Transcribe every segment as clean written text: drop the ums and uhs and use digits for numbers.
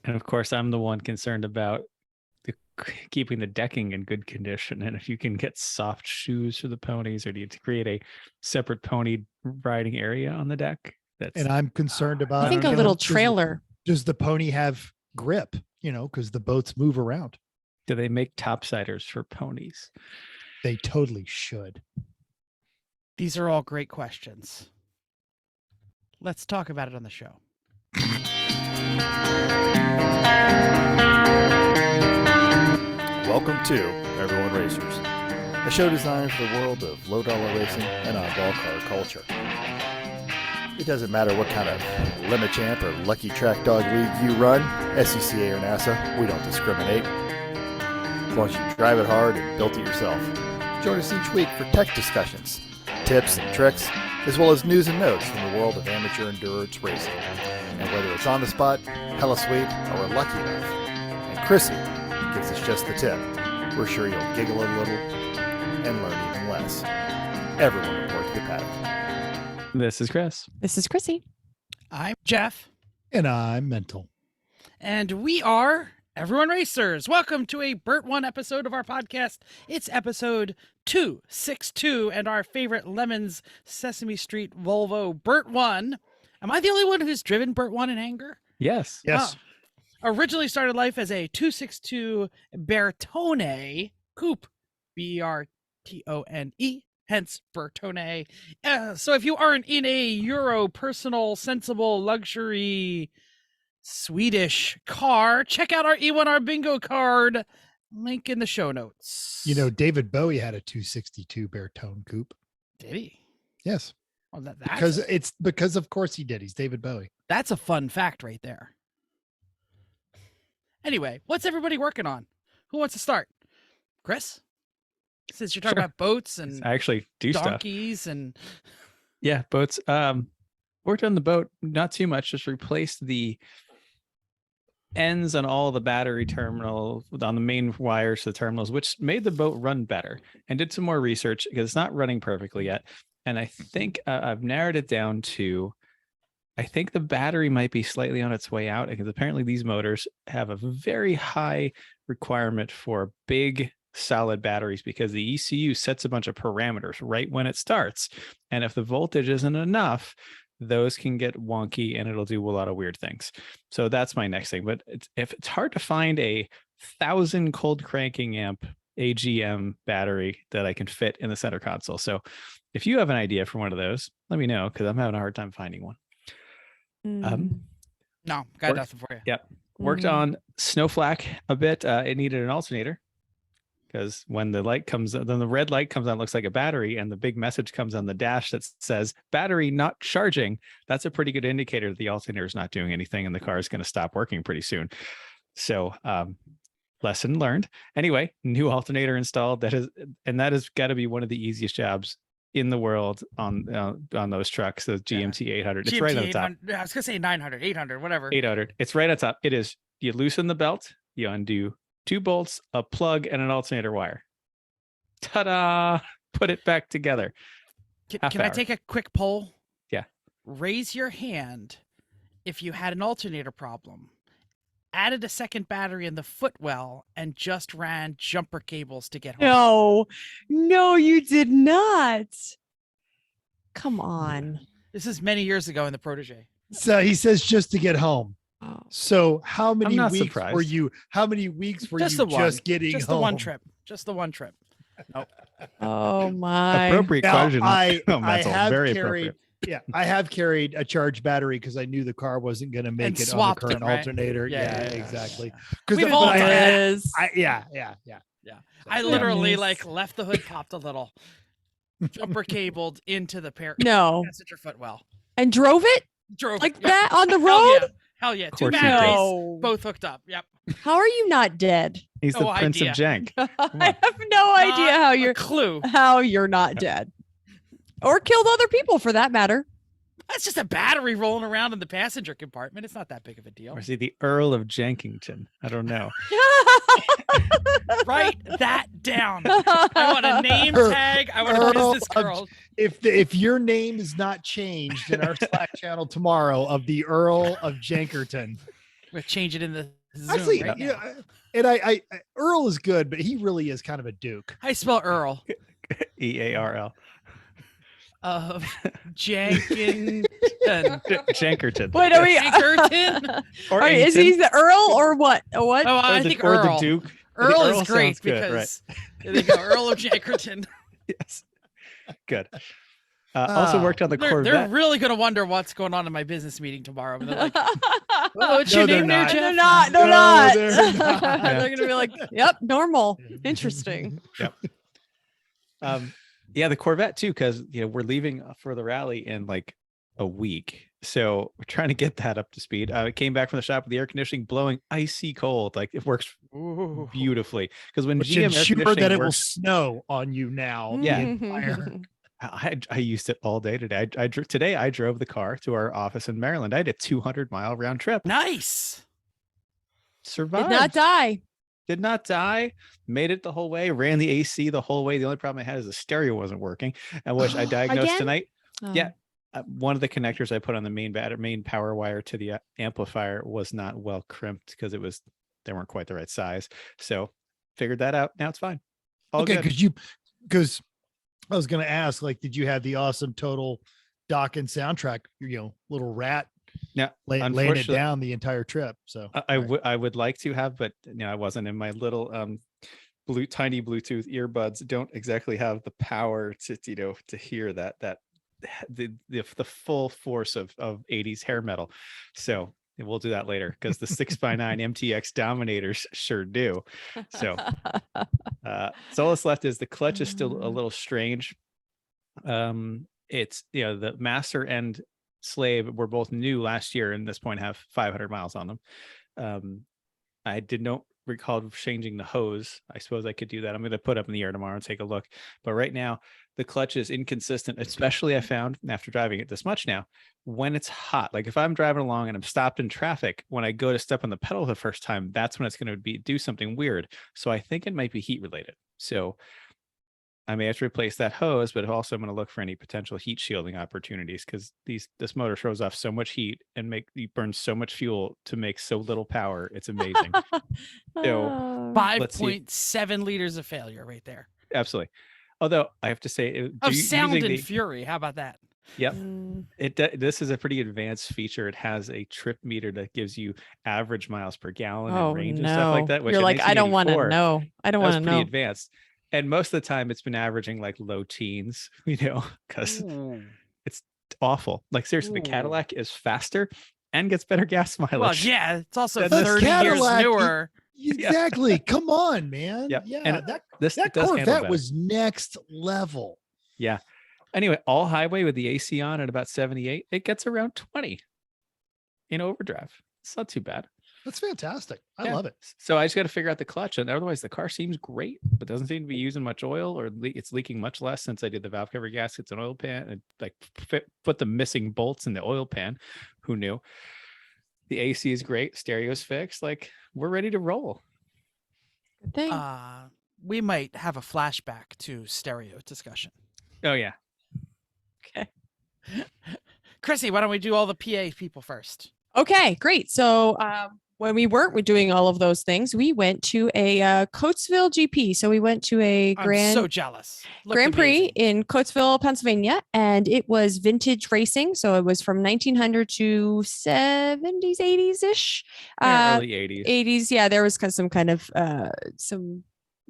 And of course, I'm the one concerned about keeping the decking in good condition. And if you can get soft shoes for the ponies, or do you create a separate pony riding area on the deck? And I'm concerned about, I think a little trailer. Does the pony have grip? Because the boats move around. Do they make topsiders for ponies? They totally should. These are all great questions. Let's talk about it on the show. Welcome to Everyone Racers, a show designed for the world of low-dollar racing and oddball car culture. It doesn't matter what kind of Limit Champ or Lucky Track Dog League you run, SCCA or NASA, we don't discriminate. As long as you drive it hard and built it yourself. Join us each week for tech discussions, tips and tricks, as well as news and notes from the world of amateur endurance racing. And whether it's on the spot, hella sweet, or we're lucky enough, and Chrissy gives us just the tip, we're sure you'll giggle a little and learn even less. Everyone report to the paddock. This is Chris. This is Chrissy. I'm Jeff. And I'm Mental. And we are Everyone Racers. Welcome to a Burt One episode of our podcast. It's episode 262 and our favorite Lemons Sesame Street Volvo Burt One. Am I the only one who's driven Burt One in anger? Yes. Yes. Originally started life as a 262 Bertone Coupe, Bertone, hence Bertone. So if you aren't in a Euro personal, sensible, luxury Swedish car, check out our E1R bingo card. Link in the show notes. David Bowie had a 262 Bertone coupe. Did he? Yes. Oh, Because of course he did. He's David Bowie. That's a fun fact right there. Anyway, what's everybody working on? Who wants to start? Chris? Since you're talking about boats and I actually do donkeys and boats. Worked on the boat, not too much, just replaced the ends on all the battery terminals on the main wires to the terminals, which made the boat run better, and did some more research because it's not running perfectly yet. And I think I've narrowed it down to, I think the battery might be slightly on its way out, because apparently these motors have a very high requirement for big solid batteries, because the ECU sets a bunch of parameters right when it starts. And if the voltage isn't enough, those can get wonky and it'll do a lot of weird things. So that's my next thing. But if it's hard to find a 1,000 cold cranking amp AGM battery that I can fit in the center console. So if you have an idea for one of those, let me know, because I'm having a hard time finding one. no, got nothing for you. Yep. Worked on Snowflake a bit. It needed an alternator, because when the light comes, then the red light comes on, looks like a battery, and the big message comes on the dash that says battery not charging. That's a pretty good indicator that the alternator is not doing anything and the car is going to stop working pretty soon. So lesson learned. Anyway, new alternator installed. That has got to be one of the easiest jobs in the world on those trucks, the GMT 800. It's right on the top. I was gonna say 900, 800, whatever. 800. It's right on top. It is. You loosen the belt, you undo 2 bolts, a plug, and an alternator wire. Ta-da! Put it back together. Can I take a quick poll? Yeah. Raise your hand if you had an alternator problem, added a second battery in the footwell, and just ran jumper cables to get home. No, you did not. Come on. This is many years ago in the Protege. So he says just to get home. Oh. So how many weeks surprised. were you? How many weeks were Just you the one. just getting Just home? the one trip. Just the one trip. Nope. Oh my. Appropriate Now, question. I Mental. have Very carried. appropriate. Yeah, I have carried a charged battery because I knew the car wasn't going to make And it on the swapped current them, right? alternator. Yeah, exactly. yeah. Because We've all done it. yeah. I literally Goodness. left the hood popped a little, jumper cabled into the No. passenger footwell. And drove it Drove like yep. that on the Hell road? yeah. Hell yeah. 2 course you batteries, did. No. both hooked up. Yep. How are you not dead? He's the No Prince idea. of Jank. I have no idea How you're not dead. Or killed other people for that matter. That's just a battery rolling around in the passenger compartment. It's not that big of a deal. Or is he the Earl of Jankerton? I don't know. Write that down. I want a name tag. I want a Earl business of- girl. If your name is not changed in our Slack channel tomorrow of the Earl of Jankerton, We're changing in the Zoom Actually, right now. and I Earl is good, but he really is kind of a duke. I spell Earl EARL. of Jankerton. Jankerton. Wait, are we? Jankerton? Or All right, is he Angton. the Earl or what? A what? Oh, I or the, think or Earl. the Duke. Earl Earl is great sounds good, because there they go, Earl of Jankerton. Yes. Good. Also worked on the They're Corvette. really going to wonder what's going on in my business meeting tomorrow. And they're like, oh, what's No, your they're name there, not. Jeff? They're not. No, They're not. they're not. They're gonna be like, "Yep, normal, interesting." Yeah, the Corvette too, because we're leaving for the rally in like a week, so we're trying to get that up to speed. I came back from the shop with the air conditioning blowing icy cold. Like it works Ooh. beautifully because when Which GM air ensure conditioning that it will works, snow on you now. Yeah. Entire- I used it all day today. Today I drove the car to our office in Maryland. I had a 200-mile round trip. Nice. Survived. Did not die. Did not die. Made it the whole way. Ran the AC the whole way. The only problem I had is the stereo wasn't working, and which I diagnosed Again? tonight. Oh. Yeah. One of the connectors I put on the main power wire to the amplifier was not well crimped because they weren't quite the right size. So figured that out. Now it's fine. All okay, good. because I was going to ask, like, did you have the awesome total dock and soundtrack? Little rat. Yeah, laying it unfortunately- down the entire trip. So I would like to have, but I wasn't in my little tiny Bluetooth earbuds. Don't exactly have the power to hear the full force of 80s hair metal. So we'll do that later because the 6x9 MTX Dominators sure do. So all that's left is the clutch is still a little strange. It's the master and slave were both new last year and at this point have 500 miles on them. I did not recall changing the hose. I suppose I could do that. I'm going to put up in the air tomorrow and take a look. But right now, the clutch is inconsistent, especially I found after driving it this much now, when it's hot. Like if I'm driving along and I'm stopped in traffic, when I go to step on the pedal the first time, that's when it's going to do something weird. So I think it might be heat related. So I may have to replace that hose, but also I'm going to look for any potential heat shielding opportunities because this motor throws off so much heat and burns so much fuel to make so little power. It's amazing. So 5.7 liters of failure right there. Absolutely. Although I have to say, Of sound and fury. How about that? Yep. This is a pretty advanced feature. It has a trip meter that gives you average miles per gallon and range and stuff like that. Which You're in like, I don't want to 1984, know. I don't want to That's pretty know. advanced. And most of the time it's been averaging like low teens, because it's awful. Like seriously, the Cadillac is faster and gets better gas mileage. Well, yeah, it's also That's 30 years Cadillac, newer. exactly. Come on, man. Yep. Yeah, And that it does handle Corvette better. was next level. Yeah. Anyway, all highway with the AC on at about 78, it gets around 20 in overdrive. It's not too bad. That's fantastic. I love it. So I just got to figure out the clutch, and otherwise the car seems great, but doesn't seem to be using much oil, or it's leaking much less since I did the valve cover gaskets and oil pan and like put the missing bolts in the oil pan. Who knew? The AC is great. Stereo's fixed. Like we're ready to roll. Good thing. We might have a flashback to stereo discussion. Oh yeah. Okay. Chrissy, why don't we do all the PA people first? Okay, great. So when we weren't doing all of those things, we went to a Coatesville GP. So we went to a I'm so jealous. Looked Grand Prix amazing. in Coatesville, Pennsylvania, and it was vintage racing. So it was from 1900 to 70s, 80s ish. Early 80s. 80s. Yeah, there was some kind of some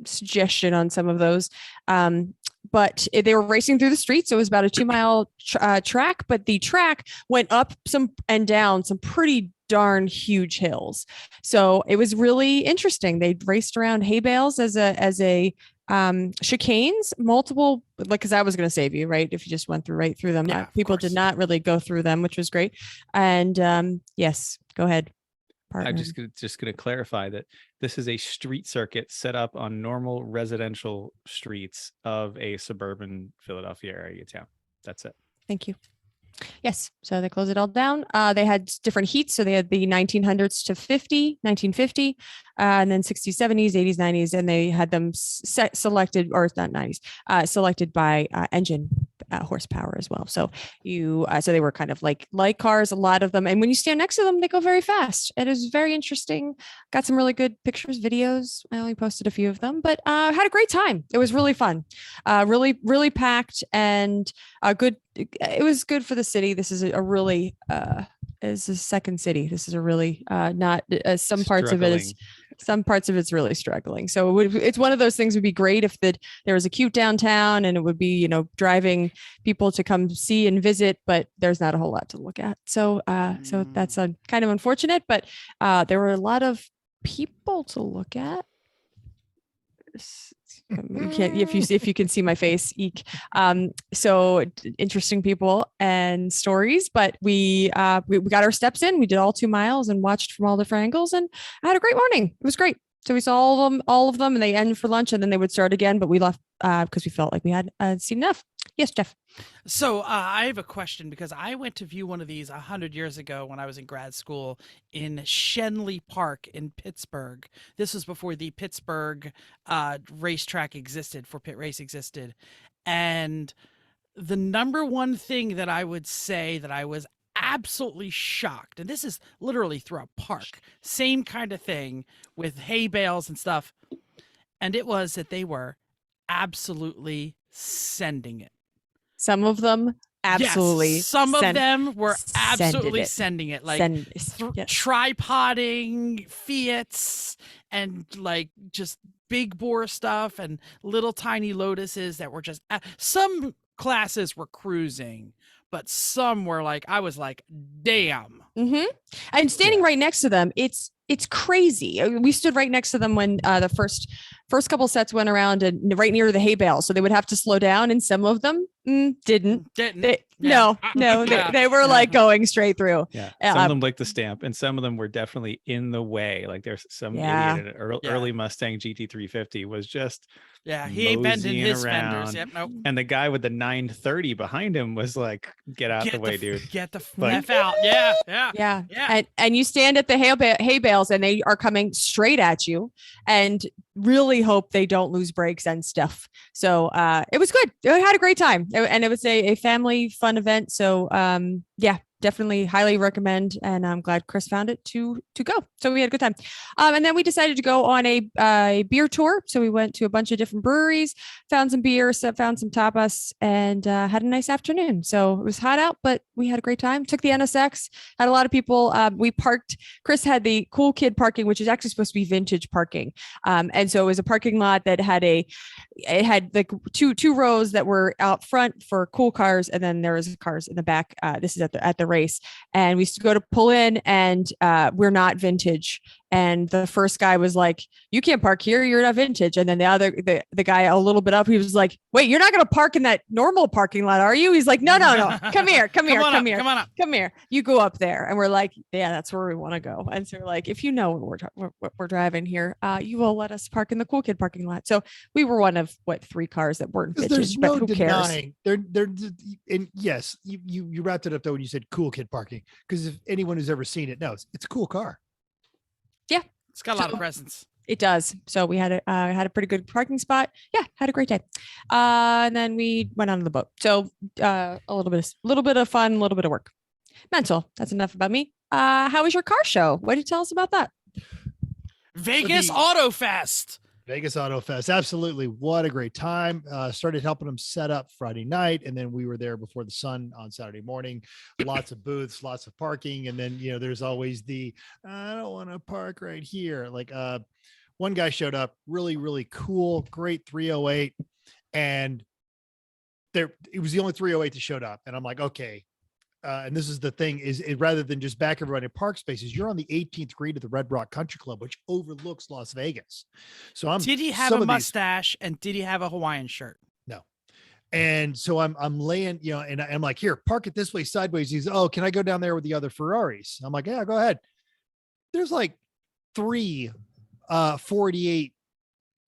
suggestion on some of those. But they were racing through the streets. So it was about a 2-mile track, but the track went up some and down some pretty darn huge hills. So it was really interesting. They raced around hay bales as a chicanes, multiple, like, because I was going to save you, right? If you just went right through them. Yeah, of people course. did not really go through them, which was great. And yes, go ahead. I'm partner. just going to clarify that this is a street circuit set up on normal residential streets of a suburban Philadelphia area town. That's it. Thank you. Yes. So they closed it all down. They had different heats. So they had the 1900s to 1950, and then 60s, 70s, 80s, 90s, and they had them selected, or not 90s, selected by engine horsepower as well. So so they were kind of like cars, a lot of them. And when you stand next to them, they go very fast. It is very interesting. Got some really good pictures, videos. I only posted a few of them, but had a great time. It was really fun, really, really packed and good. It was good for the city. This is a really, is a second city. This is a really not some parts of it is some parts of it's really struggling. So it's one of those things would be great if there was a cute downtown and it would be, driving people to come see and visit, but there's not a whole lot to look at. So so that's kind of unfortunate, but there were a lot of people to look at. You can't if you can see my face, eek. So interesting people and stories, but we got our steps in. We did all 2 miles and watched from all different angles, and I had a great morning. It was great. So we saw all of them, and they ended for lunch, and then they would start again. But we left because we felt like we had seen enough. Yes, Jeff. So I have a question because I went to view one of these 100 years ago when I was in grad school in Shenley Park in Pittsburgh. This was before the Pittsburgh racetrack existed, for pit race existed. And the number one thing that I would say that I was absolutely shocked, and this is literally through a park, same kind of thing with hay bales and stuff, and it was that they were absolutely sending it. Some of them absolutely. Yes, some of them were absolutely sending it, like yes. tripoding Fiats and like just big bore stuff and little tiny Lotuses that were just some classes were cruising, but some were like, I was like, damn. Mm-hmm. I'm standing right next to them. It's crazy. We stood right next to them when the first couple sets went around and right near the hay bale. So they would have to slow down, and some of them didn't. No, they were like going straight through. Yeah, some of them licked the stamp, and some of them were definitely in the way. Like there's some idiot in an early Mustang GT350 was just he ain't bending his around. fenders. Yep, nope. And the guy with the 930 behind him was like, "Get out the way, dude! Get the F out!" Yeah. And you stand at the hay bales, and they are coming straight at you, and really hope they don't lose brakes and stuff. So it was good. I had a great time, and it was a family fun event. So definitely highly recommend, and I'm glad Chris found it to go. So we had a good time, and then we decided to go on a beer tour. So we went to a bunch of different breweries, found some beer, found some tapas, and had a nice afternoon. So it was hot out, but we had a great time. Took the NSX, had a lot of people. We parked. Chris had the cool kid parking, which is actually supposed to be vintage parking, and so it was a parking lot that had like two rows that were out front for cool cars, and then there was cars in the back. This is at the race, and we used to go to pull in, and we're not vintage. And the first guy was like, "You can't park here. You're not vintage." And then the guy a little bit up, he was like, "Wait, you're not going to park in that normal parking lot, are you?" He's like, "No. Come here. Come here. You go up there." And we're like, "Yeah, that's where we want to go." And so we're like, "If you know when we're driving here, you will let us park in the cool kid parking lot." So we were one of 3 cars that weren't vintage, but who cares? They're and yes, you wrapped it up though when you said cool kid parking, because if anyone who's ever seen it knows it's a cool car. Yeah, it's got a lot of presence. It does. So we had a pretty good parking spot. Yeah, had a great day. And then we went on the boat. So a little bit of fun, a little bit of work. Mental. That's enough about me. How was your car show? What did you tell us about that? Vegas Auto Fest. Vegas Auto Fest. Absolutely. What a great time. Started helping them set up Friday night. And then we were there before the sun on Saturday morning. Lots of booths, lots of parking. And then, there's always I don't want to park right here. Like one guy showed up, really, really cool, great 308. And it was the only 308 that showed up. And I'm like, okay. And this is the thing is rather than just back everybody in park spaces, you're on the 18th green of the Red Rock Country Club, which overlooks Las Vegas. So did he have a mustache and did he have a Hawaiian shirt? No. And so I'm laying, and I'm like, here, park it this way sideways. He's, oh, can I go down there with the other Ferraris? I'm like, yeah, go ahead. There's like 3 48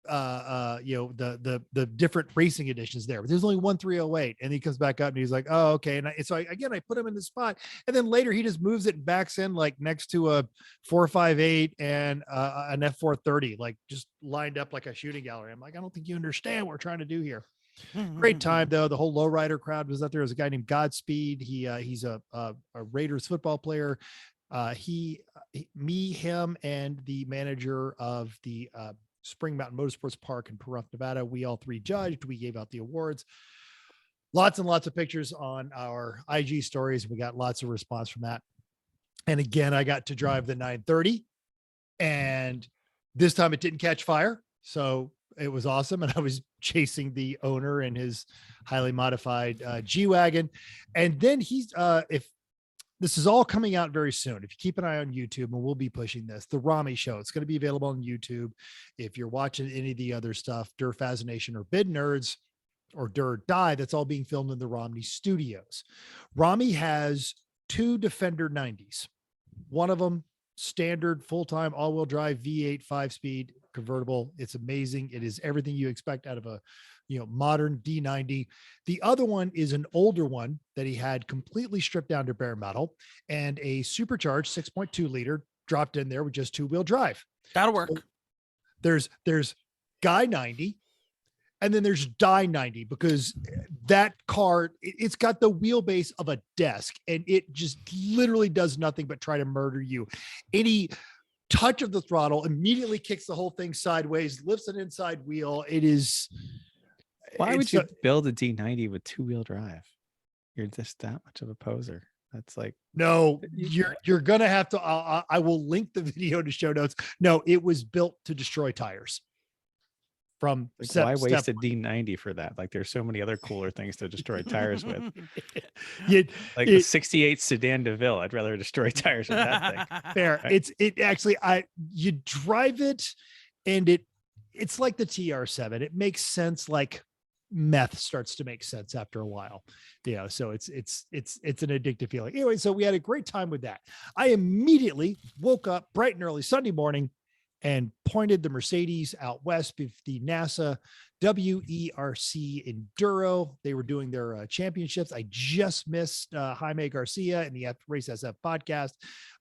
the different racing editions there, but there's only one 308. And he comes back up and he's like, oh, okay. And so I put him in the spot, and then later he just moves it and backs in like next to a 458 and an F430, like just lined up like a shooting gallery. I'm like, I don't think you understand what we're trying to do here. Great time though. The whole lowrider crowd was out there. There's a guy named Godspeed. He's a Raiders football player. Him, and the manager of the Spring Mountain Motorsports Park in Pahrump, Nevada. We all three judged. We gave out the awards. Lots and lots of pictures on our IG stories. We got lots of response from that. And again, I got to drive the 930, and this time it didn't catch fire. So it was awesome. And I was chasing the owner in his highly modified G-Wagon. And then if this is all coming out very soon, if you keep an eye on YouTube, and we'll be pushing this, the Rami Show, it's going to be available on YouTube. If you're watching any of the other stuff, Dirt Fascination or Bid Nerds or Dirt Die, that's all being filmed in the Romney studios. Rami has 2 Defender 90s. One of them, standard full-time all-wheel drive V8 5-speed convertible. It's amazing. It is everything you expect out of a modern D90. The other one is an older one that he had completely stripped down to bare metal, and a supercharged 6.2 liter dropped in there with just 2-wheel drive. That'll work. So there's Guy 90, and then there's Die 90, because that car, it's got the wheelbase of a desk, and it just literally does nothing but try to murder you. Any touch of the throttle immediately kicks the whole thing sideways, lifts an inside wheel. Why would you build a D90 with 2-wheel drive? You're just that much of a poser. That's like, no, you're going to have to, I will link the video to show notes. No, it was built to destroy tires. From why waste a D90 for that? Like, there's so many other cooler things to destroy tires with. Like the 68 sedan DeVille. I'd rather destroy tires with that thing. Fair. Right? You drive it, and it's like the TR7. It makes sense. Like meth starts to make sense after a while. So it's an addictive feeling. Anyway, so we had a great time with that. I immediately woke up bright and early Sunday morning and pointed the Mercedes out west with the NASA WERC Enduro. They were doing their championships. I just missed Jaime Garcia in the Race SF podcast.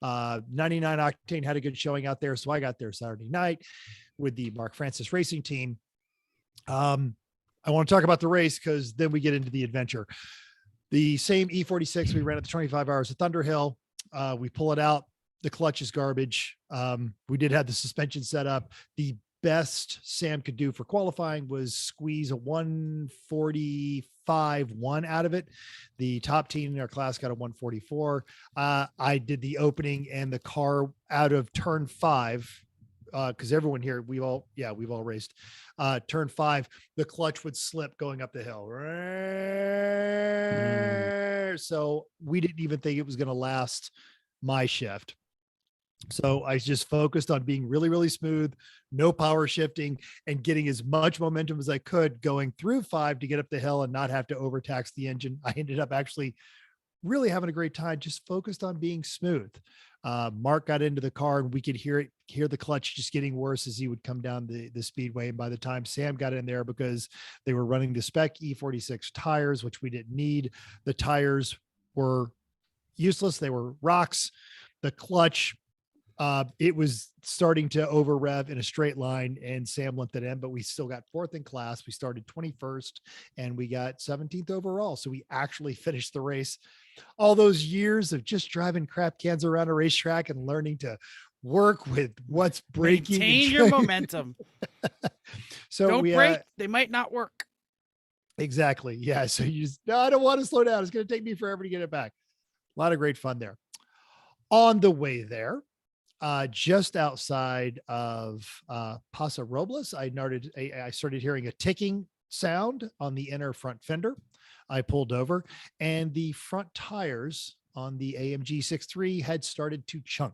99 Octane had a good showing out there. So I got there Saturday night with the Mark Francis racing team. I want to talk about the race, because then we get into the adventure. The same E46 we ran at the 25 Hours of Thunderhill. We pull it out. The clutch is garbage. We did have the suspension set up. The best Sam could do for qualifying was squeeze a 145.1 out of it. The top team in our class got a 144. I did the opening and the car out of turn 5. Because everyone here, we've all raced. Turn 5, the clutch would slip going up the hill. So we didn't even think it was going to last my shift. So I just focused on being really, really smooth, no power shifting, and getting as much momentum as I could going through 5 to get up the hill and not have to overtax the engine. I ended up actually really having a great time, just focused on being smooth. Mark got into the car, and we could hear the clutch just getting worse as he would come down the speedway. And by the time Sam got in there, because they were running the spec E46 tires, which we didn't need, the tires were useless. They were rocks. The clutch, it was starting to over rev in a straight line, and Sam limped it in, but we still got 4th in class. We started 21st, and we got 17th overall. So we actually finished the race. All those years of just driving crap cans around a racetrack and learning to work with what's breaking. Maintain your momentum. So don't break. They might not work. Exactly. Yeah. So I don't want to slow down. It's going to take me forever to get it back. A lot of great fun there. On the way there, just outside of Paso Robles, I started hearing a ticking sound on the inner front fender. I pulled over, and the front tires on the AMG 6.3 had started to chunk.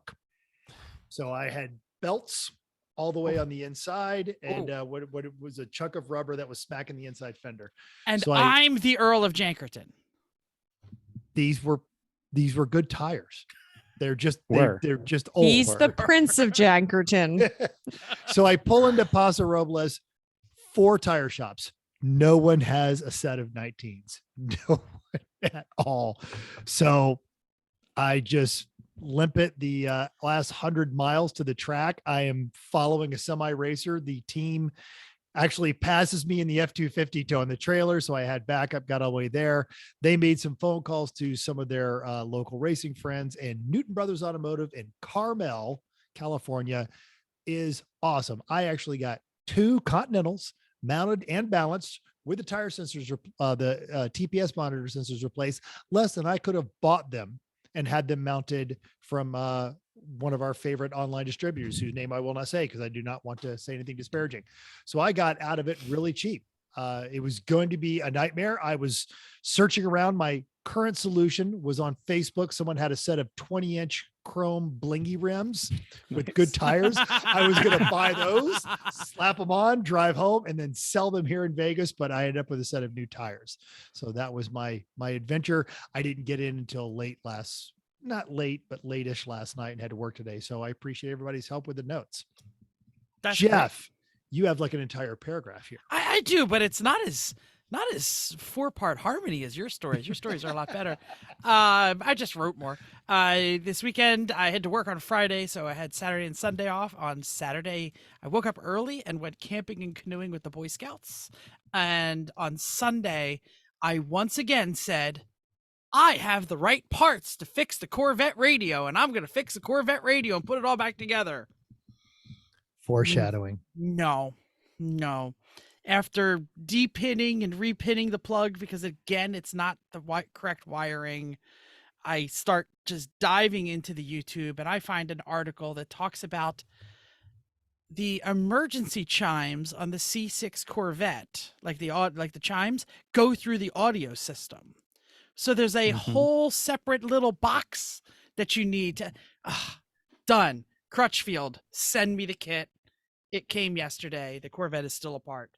So I had belts all the way on the inside, and what it was a chunk of rubber that was smacking the inside fender. And so I'm the Earl of Jankerton. These were good tires. They're just old. He's the Prince of Jankerton. So I pull into Paso Robles, 4 tire shops. No one has a set of 19s. No one at all. So I just limp it the last 100 miles to the track. I am following a semi racer. The team actually passes me in the F-250 towing the trailer. So I had backup, got all the way there. They made some phone calls to some of their local racing friends, and Newton Brothers Automotive in Carmel, California is awesome. I actually got 2 Continentals mounted and balanced with the tire sensors, the TPS monitor sensors replaced, less than I could have bought them and had them mounted from one of our favorite online distributors, whose name I will not say because I do not want to say anything disparaging. So I got out of it really cheap. It was going to be a nightmare. I was searching around. My current solution was on Facebook. Someone had a set of 20-inch chrome blingy rims with good tires. I was going to buy those, slap them on, drive home, and then sell them here in Vegas. But I ended up with a set of new tires. So that was my adventure. I didn't get in until not late, but late-ish last night, and had to work today. So I appreciate everybody's help with the notes. That's Jeff, great. you have like an entire paragraph here. I do, but it's not as 4-part harmony as your stories. Your stories are a lot better. I just wrote more. This weekend I had to work on Friday, so I had Saturday and Sunday off. On Saturday, I woke up early and went camping and canoeing with the Boy Scouts. And on Sunday, I once again said, I have the right parts to fix the Corvette radio, and I'm going to fix the Corvette radio and put it all back together. Foreshadowing. No. After depinning and repinning the plug, because again, it's not the correct wiring, I start just diving into the YouTube, and I find an article that talks about the emergency chimes on the C6 Corvette, like the chimes go through the audio system. So there's a whole separate little box that you need to, done. Crutchfield, send me the kit. It came yesterday. The Corvette is still apart.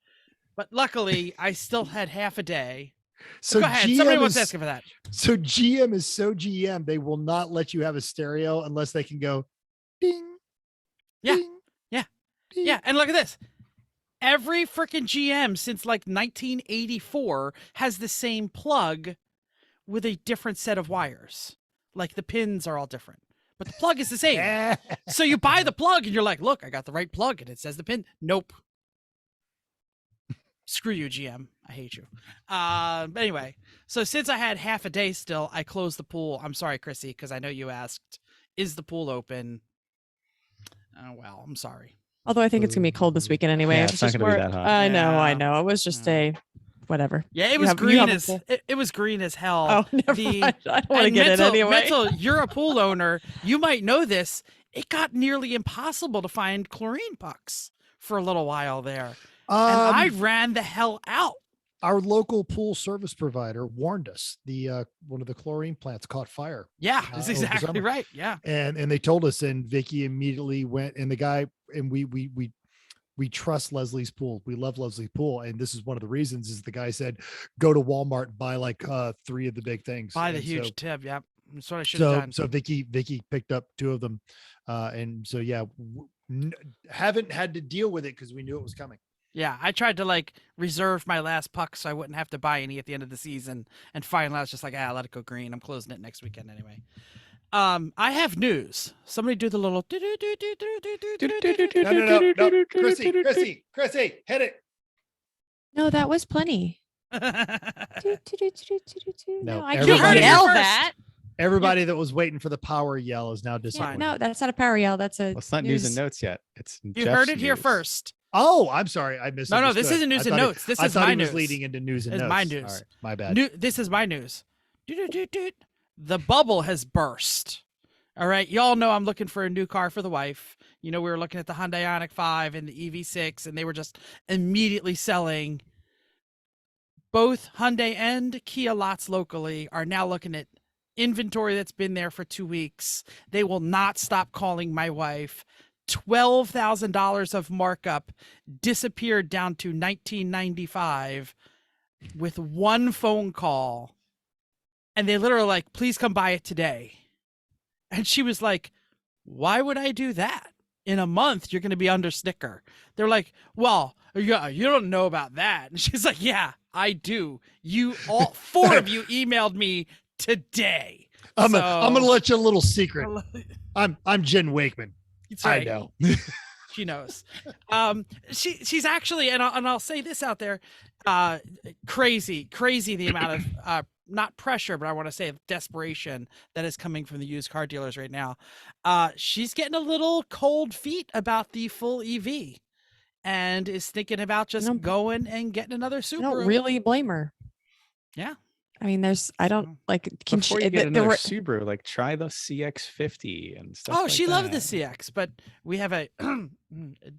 But luckily, I still had half a day. So go ahead. GM Somebody was asking for that. So GM is so GM, they will not let you have a stereo unless they can go ding. Yeah. Ding, Yeah. ding. Yeah. And look at this. Every freaking GM since like 1984 has the same plug with a different set of wires. Like the pins are all different, but the plug is the same. So you buy the plug and you're like, look, I got the right plug and it says the pin. Nope. Screw you, GM. I hate you. Anyway, so since I had half a day still, I closed the pool. I'm sorry, Chrissy, because I know you asked, is the pool open? Oh, well, I'm sorry. Although I think it's gonna be cold this weekend anyway. Yeah, it's not gonna be that hot. I know. Yeah. It was just a whatever. Yeah, it You was have- you green have a as pool. it was green as hell. Oh, never mind. I don't want to get it anyway. You're a pool owner. You might know this. It got nearly impossible to find chlorine pucks for a little while there. And I ran the hell out. Our local pool service provider warned us. The one of the chlorine plants caught fire. Yeah, that's over the exactly summer. right. Yeah. And they told us, and Vicky immediately went, and the guy, and we trust Leslie's pool. We love Leslie's pool. And this is one of the reasons is the guy said, go to Walmart and buy like 3 of the big things. Buy the And huge tib. Yeah. That's what I should have done. So Vicky picked up 2 of them. And so, yeah, haven't had to deal with it because we knew it was coming. Yeah, I tried to like reserve my last puck so I wouldn't have to buy any at the end of the season. And finally, I was just like, let it go green. I'm closing it next weekend anyway. I have news. Somebody do the little. No. Chrissy, hit it. No, that was plenty. No, No, I everybody- can't yell first. that. Everybody that was waiting for the power yell is now Yeah, disappointed. no, that's not a power yell. That's a Well, it's not news and notes yet. It's You heard it here first. Oh, I'm sorry. I missed. No, this isn't news and notes. This is my he was news. leading into news and It's notes. my news. All right, my bad. This is my news. The bubble has burst. All right. Y'all know I'm looking for a new car for the wife. You know, we were looking at the Hyundai Ioniq 5 and the EV6, and they were just immediately selling. Both Hyundai and Kia lots locally are now looking at inventory that's been there for 2 weeks. They will not stop calling my wife. $12,000 of markup disappeared down to $19.95 with one phone call. And they literally like, please come buy it today. And she was like, why would I do that? In a month, you're going to be under sticker. They're like, well, yeah, you don't know about that. And she's like, yeah, I do. All 4 of you emailed me today. I'm gonna let you a little secret. I'm Jen Wakeman. That's right. I know. She knows. She's actually, and I'll say this out there, crazy the amount of not pressure, but I want to say desperation that is coming from the used car dealers right now. She's getting a little cold feet about the full EV, and is thinking about just going and getting another Subaru. I don't really blame her. Yeah. I mean, I don't like. Before you get another Subaru, like try the CX-50 and stuff. Oh, like she that. loves the CX, but we have a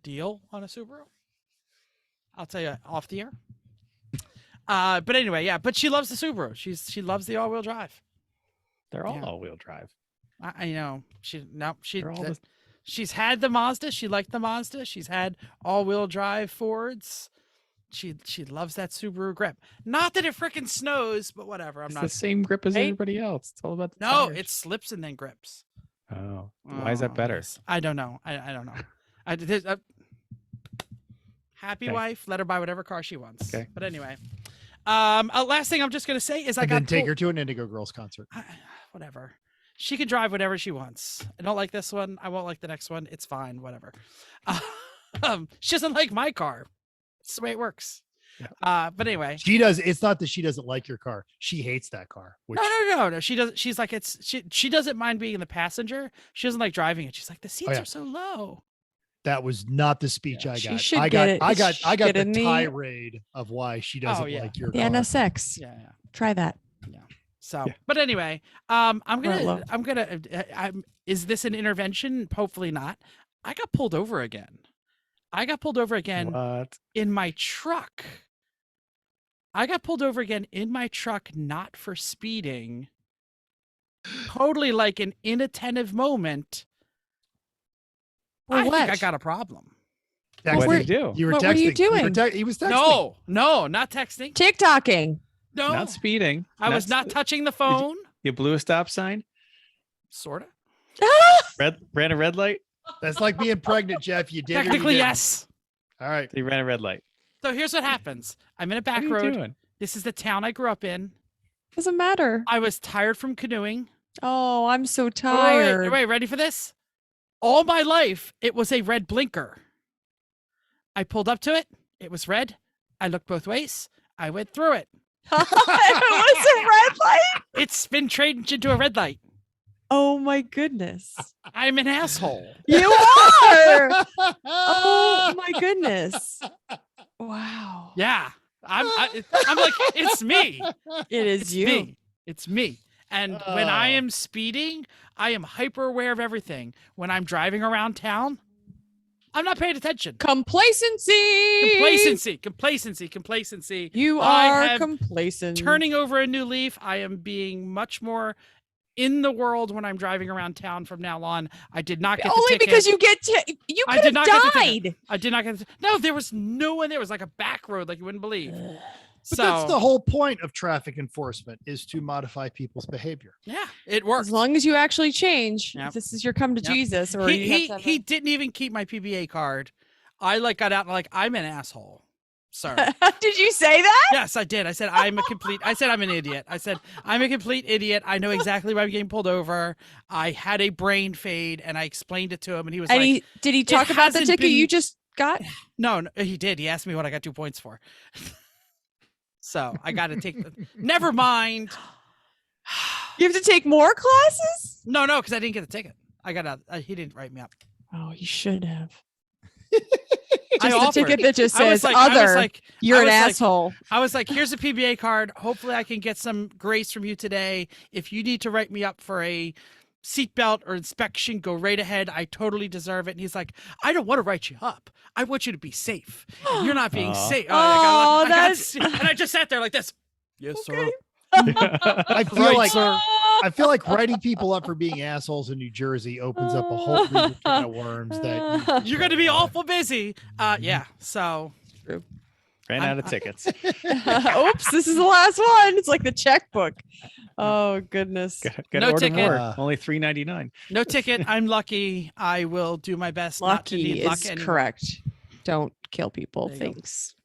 deal on a Subaru. I'll tell you off the air. But anyway, yeah. But she loves the Subaru. She loves the all-wheel drive. They're all all-wheel drive. I know. They're She's had the Mazda. She liked the Mazda. She's had all-wheel drive Fords. She loves that Subaru grip. Not that it freaking snows, but whatever. It's the same grip as everybody else. It's all about the tires. It slips and then grips. Oh, why is that better? I don't know. I don't know. Happy wife, let her buy whatever car she wants. Okay. But anyway, last thing I'm just gonna say is take her to an Indigo Girls concert. Whatever. She can drive whatever she wants. I don't like this one. I won't like the next one. It's fine. Whatever. She doesn't like my car. It's the way it works. Yeah. But anyway, she does. It's not that she doesn't like your car. She hates that car. Which... No. She doesn't. She's like, she doesn't mind being the passenger. She doesn't like driving it. She's like, the seats are so low. That was not the speech I got. I got the tirade of why she doesn't like your car. The NSX. Yeah. Try that. Yeah. So, but anyway, is this an intervention? Hopefully not. I got pulled over again. What? In my truck. Not for speeding. Totally like an inattentive moment. I think I got a problem. What did you do? You were what texting. were you doing? He was texting. No, not texting. TikToking. No, not speeding. I was not touching the phone. You blew a stop sign? Sort of. Ran a red light? That's like being pregnant, Jeff. You did. Technically, yes. All right. So you ran a red light. So here's what happens. I'm in a back What are you road. doing? This is the town I grew up in. Doesn't matter. I was tired from canoeing. Oh, I'm so tired. Wait, ready for this? All my life, it was a red blinker. I pulled up to it. It was red. I looked both ways. I went through it. It was a red light. It's been changed into a red light. Oh my goodness. I'm an asshole. You are. Oh my goodness. Wow. Yeah. I'm like, it's me. It is It's you. me. It's me. And when I am speeding, I am hyper aware of everything. When I'm driving around town, I'm not paying attention. Complacency. Complacency. You are complacent. Turning over a new leaf. I am being much more in the world when I'm driving around town from now on. I did not get only the ticket. because you could have died. I did not get no, there was no one there. It was like a back road like you wouldn't believe. But that's the whole point of traffic enforcement, is to modify people's behavior. Yeah, it works. As long as you actually change. Yep. If this is your come to Jesus, or he didn't even keep my PBA card. I got out and I'm an asshole. Sir. Did you say that? Yes, I did. I said I'm an idiot. I said I'm a complete idiot. I know exactly why I'm getting pulled over. I had a brain fade, and I explained it to him, and he was did he talk about the ticket you just got? No, he did. He asked me what I got 2 points for. So I got to take. Never mind. You have to take more classes? No, because I didn't get the ticket. I got he didn't write me up. Oh, you should have. Just a ticket that just says other. You're an asshole. I was like, here's a PBA card. Hopefully I can get some grace from you today. If you need to write me up for a seatbelt or inspection, go right ahead. I totally deserve it. And he's like, I don't want to write you up. I want you to be safe. And you're not being safe. And I just sat there like this. Yes, sir. I feel like writing people up for being assholes in New Jersey opens up a whole can of worms that you're going to be awful busy. Yeah. So ran out of tickets. Oops, this is the last one. It's like the checkbook. Oh goodness. No ticket. More. Only $3.99. No ticket. I'm lucky. I will do my best not to need luck anymore. Correct. Don't kill people. Thanks.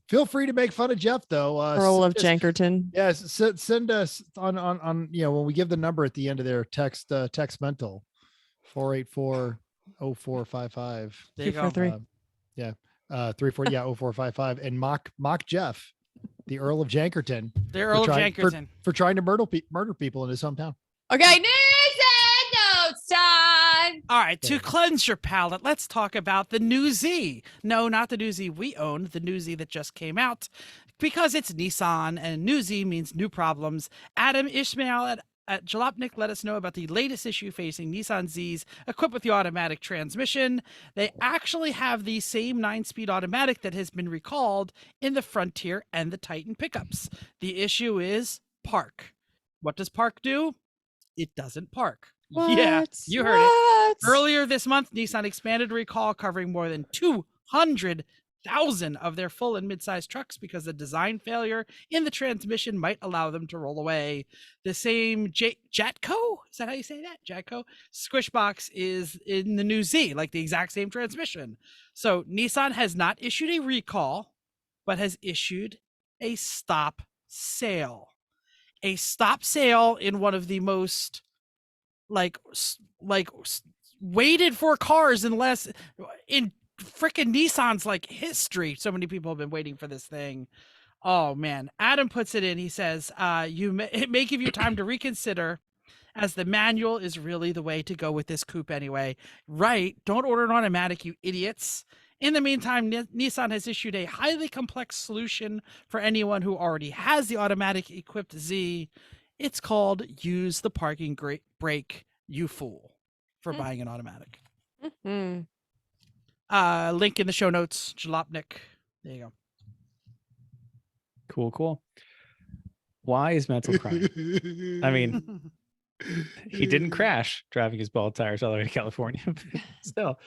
Feel free to make fun of Jeff, though. Earl of Jankerton. Yes, send us on when we give the number at the end of their text mental 484 0455. There you go. 243. 34. Yeah, 0455. And mock Jeff, the Earl of Jankerton, The Earl of Jankerton. for trying to murder people in his hometown. Okay, notes time. All right, to cleanse your palate, let's talk about the New Z. No, not the New Z we own, the New Z that just came out. Because it's Nissan and New Z means new problems. Adam Ishmael at Jalopnik let us know about the latest issue facing Nissan Zs equipped with the automatic transmission. They actually have the same 9-speed automatic that has been recalled in the Frontier and the Titan pickups. The issue is park. What does park do? It doesn't park. Yeah, you heard it. Earlier this month, Nissan expanded a recall covering more than 200,000 of their full and mid-sized trucks because the design failure in the transmission might allow them to roll away. The same Jatco, is that how you say that? Jatco squish box is in the New Z, like the exact same transmission. So Nissan has not issued a recall, but has issued a stop sale. A stop sale in one of the most like waited for cars in frickin' Nissan's like history. So many people have been waiting for this thing. Oh man. Adam puts it in. He says, it may give you time to reconsider, as the manual is really the way to go with this coupe anyway. Right. Don't order an automatic, you idiots. In the meantime, Nissan has issued a highly complex solution for anyone who already has the automatic equipped Z. It's called Use the Parking Brake, You Fool, for buying an automatic. Mm-hmm. Link in the show notes, Jalopnik. There you go. Cool. Why is Mental crying? I mean, he didn't crash driving his bald tires all the way to California. Still,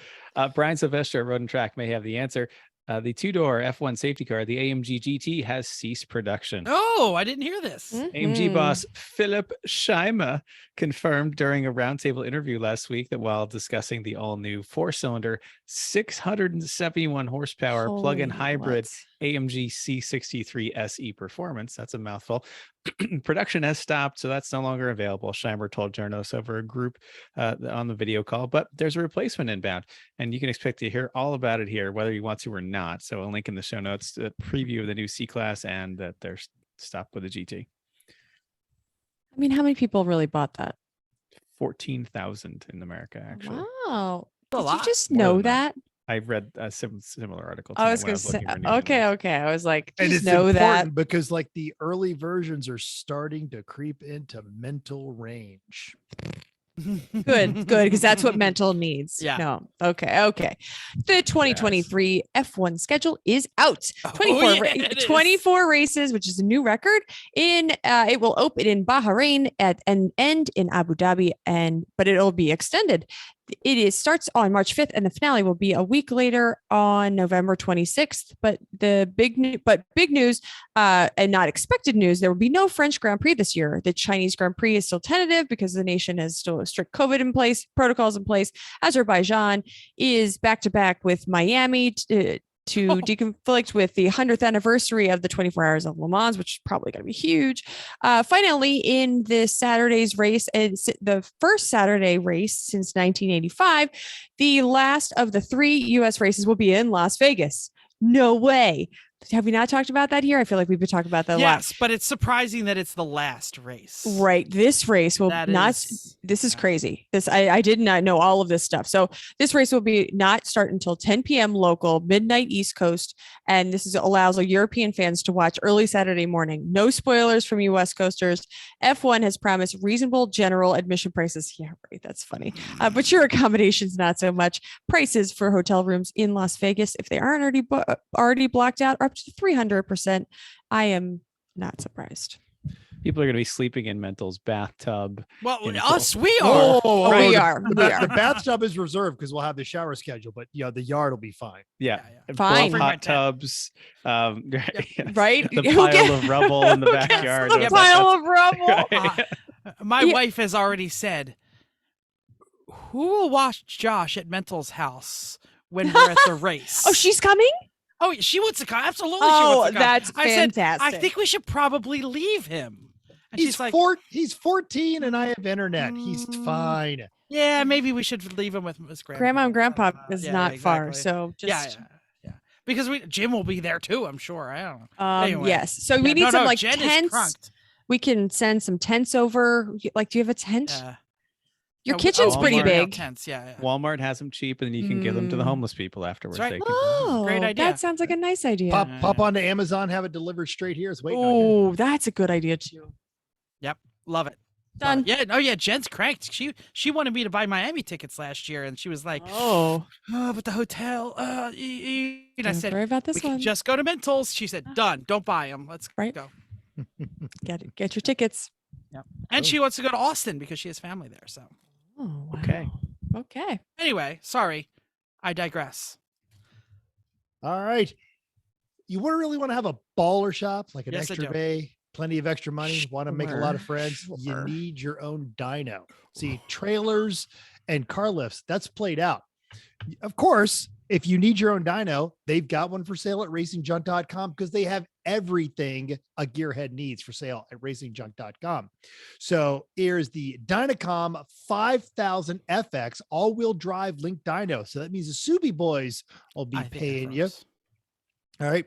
Brian Sylvester at Road and Track may have the answer. The two-door F1 safety car, the AMG GT, has ceased production. Oh, I didn't hear this. AMG boss Philip Scheimer confirmed during a roundtable interview last week that while discussing the all-new four-cylinder, 671 horsepower plug-in hybrid AMG C63 SE performance, that's a mouthful, production has stopped, so that's no longer available, Scheimer told journalists over a group on the video call, but there's a replacement inbound, and you can expect to hear all about it here, whether you want to or not. So a link in the show notes, a preview of the new C-Class, and that they're stopped with the GT. I mean, how many people really bought that? 14,000 in America, actually. Wow. A Did lot. you just More know than that? I read a similar article. I was tonight going to when say, looking for news on okay. I was like, And just it's know that. important because like the early versions are starting to creep into mental range. Good, because that's what mental needs. Yeah. No. Okay. The 2023 F1 schedule is out. 24 races, which is a new record. It will open in Bahrain and end in Abu Dhabi, but it'll be extended. Starts on March 5th, and the finale will be a week later on November 26th. But big news, and not expected news, there will be no French Grand Prix this year. The Chinese Grand Prix is still tentative because the nation has still strict COVID protocols in place. Azerbaijan is back to back with Miami to deconflict with the 100th anniversary of the 24 Hours of Le Mans, which is probably going to be huge. Finally, in this Saturday's race, and the first Saturday race since 1985, the last of the 3 U.S. races will be in Las Vegas. No way. Have we not talked about that here? I feel like we've been talking about that a lot. Yes, but it's surprising that it's the last race. Right. This race will this is crazy. I did not know all of this stuff. So this race will be not start until 10 p.m. local, midnight East Coast. And this allows European fans to watch early Saturday morning. No spoilers from you West Coasters. F1 has promised reasonable general admission prices. Yeah, right. That's funny. But your accommodations, not so much. Prices for hotel rooms in Las Vegas, if they aren't already blocked out, are up to 300%. I am not surprised. People are going to be sleeping in Mental's bathtub. Well, us, we are. We are. The bathtub is reserved because we'll have the shower schedule, but the yard will be fine. Yeah. Fine. Both hot tubs. Right? The pile of rubble in the backyard. The pile of rubble. My wife has already said, who will watch Josh at Mental's house when we're at the race? Oh, she's coming? Oh, she wants to come. Absolutely. Oh, she wants to come. that's fantastic. I think we should probably leave him. And He's she's like, he's 14 and I have internet. He's fine. yeah, maybe we should leave him with his Grandma and grandpa is yeah, not far, exactly. so Yeah, just yeah. Because Jim will be there too, I'm sure. I don't know. Anyway. yes. So we need some like Jen is tents. crunked. We can send some tents over. Like, do you have a tent? Yeah. Your Yeah, kitchen's Walmart. pretty big. Tents, yeah. Walmart has them cheap, and you can give them to the homeless people afterwards. That's right. They can- Oh, Great idea. that sounds like a nice idea. Pop onto Amazon, have it delivered straight here. It's waiting on you. Oh, that's a good idea too. Yep. Love it. Done. Yeah. Oh yeah. Jen's cranked. She wanted me to buy Miami tickets last year, and she was like, Oh, but the hotel. And I don't said, worry about we this can one. just go to Mentals. She said, done. Don't buy them. Let's Right. go. Get your tickets. And she wants to go to Austin because she has family there. So Oh, wow. Okay. Okay. anyway, sorry, I digress. All right. You really want to have a baller shop, like an Yes, I extra do. bay, plenty of extra money, want to make a lot of Sure. friends. You Sure. need your own dyno. See, trailers and car lifts, that's played out. Of course, if you need your own dyno, they've got one for sale at racingjunk.com because they have everything a gearhead needs for sale at racingjunk.com. So here's the Dynacom 5000 FX all-wheel drive link dyno. So that means the Subi boys will be I think paying it you. froze. All right.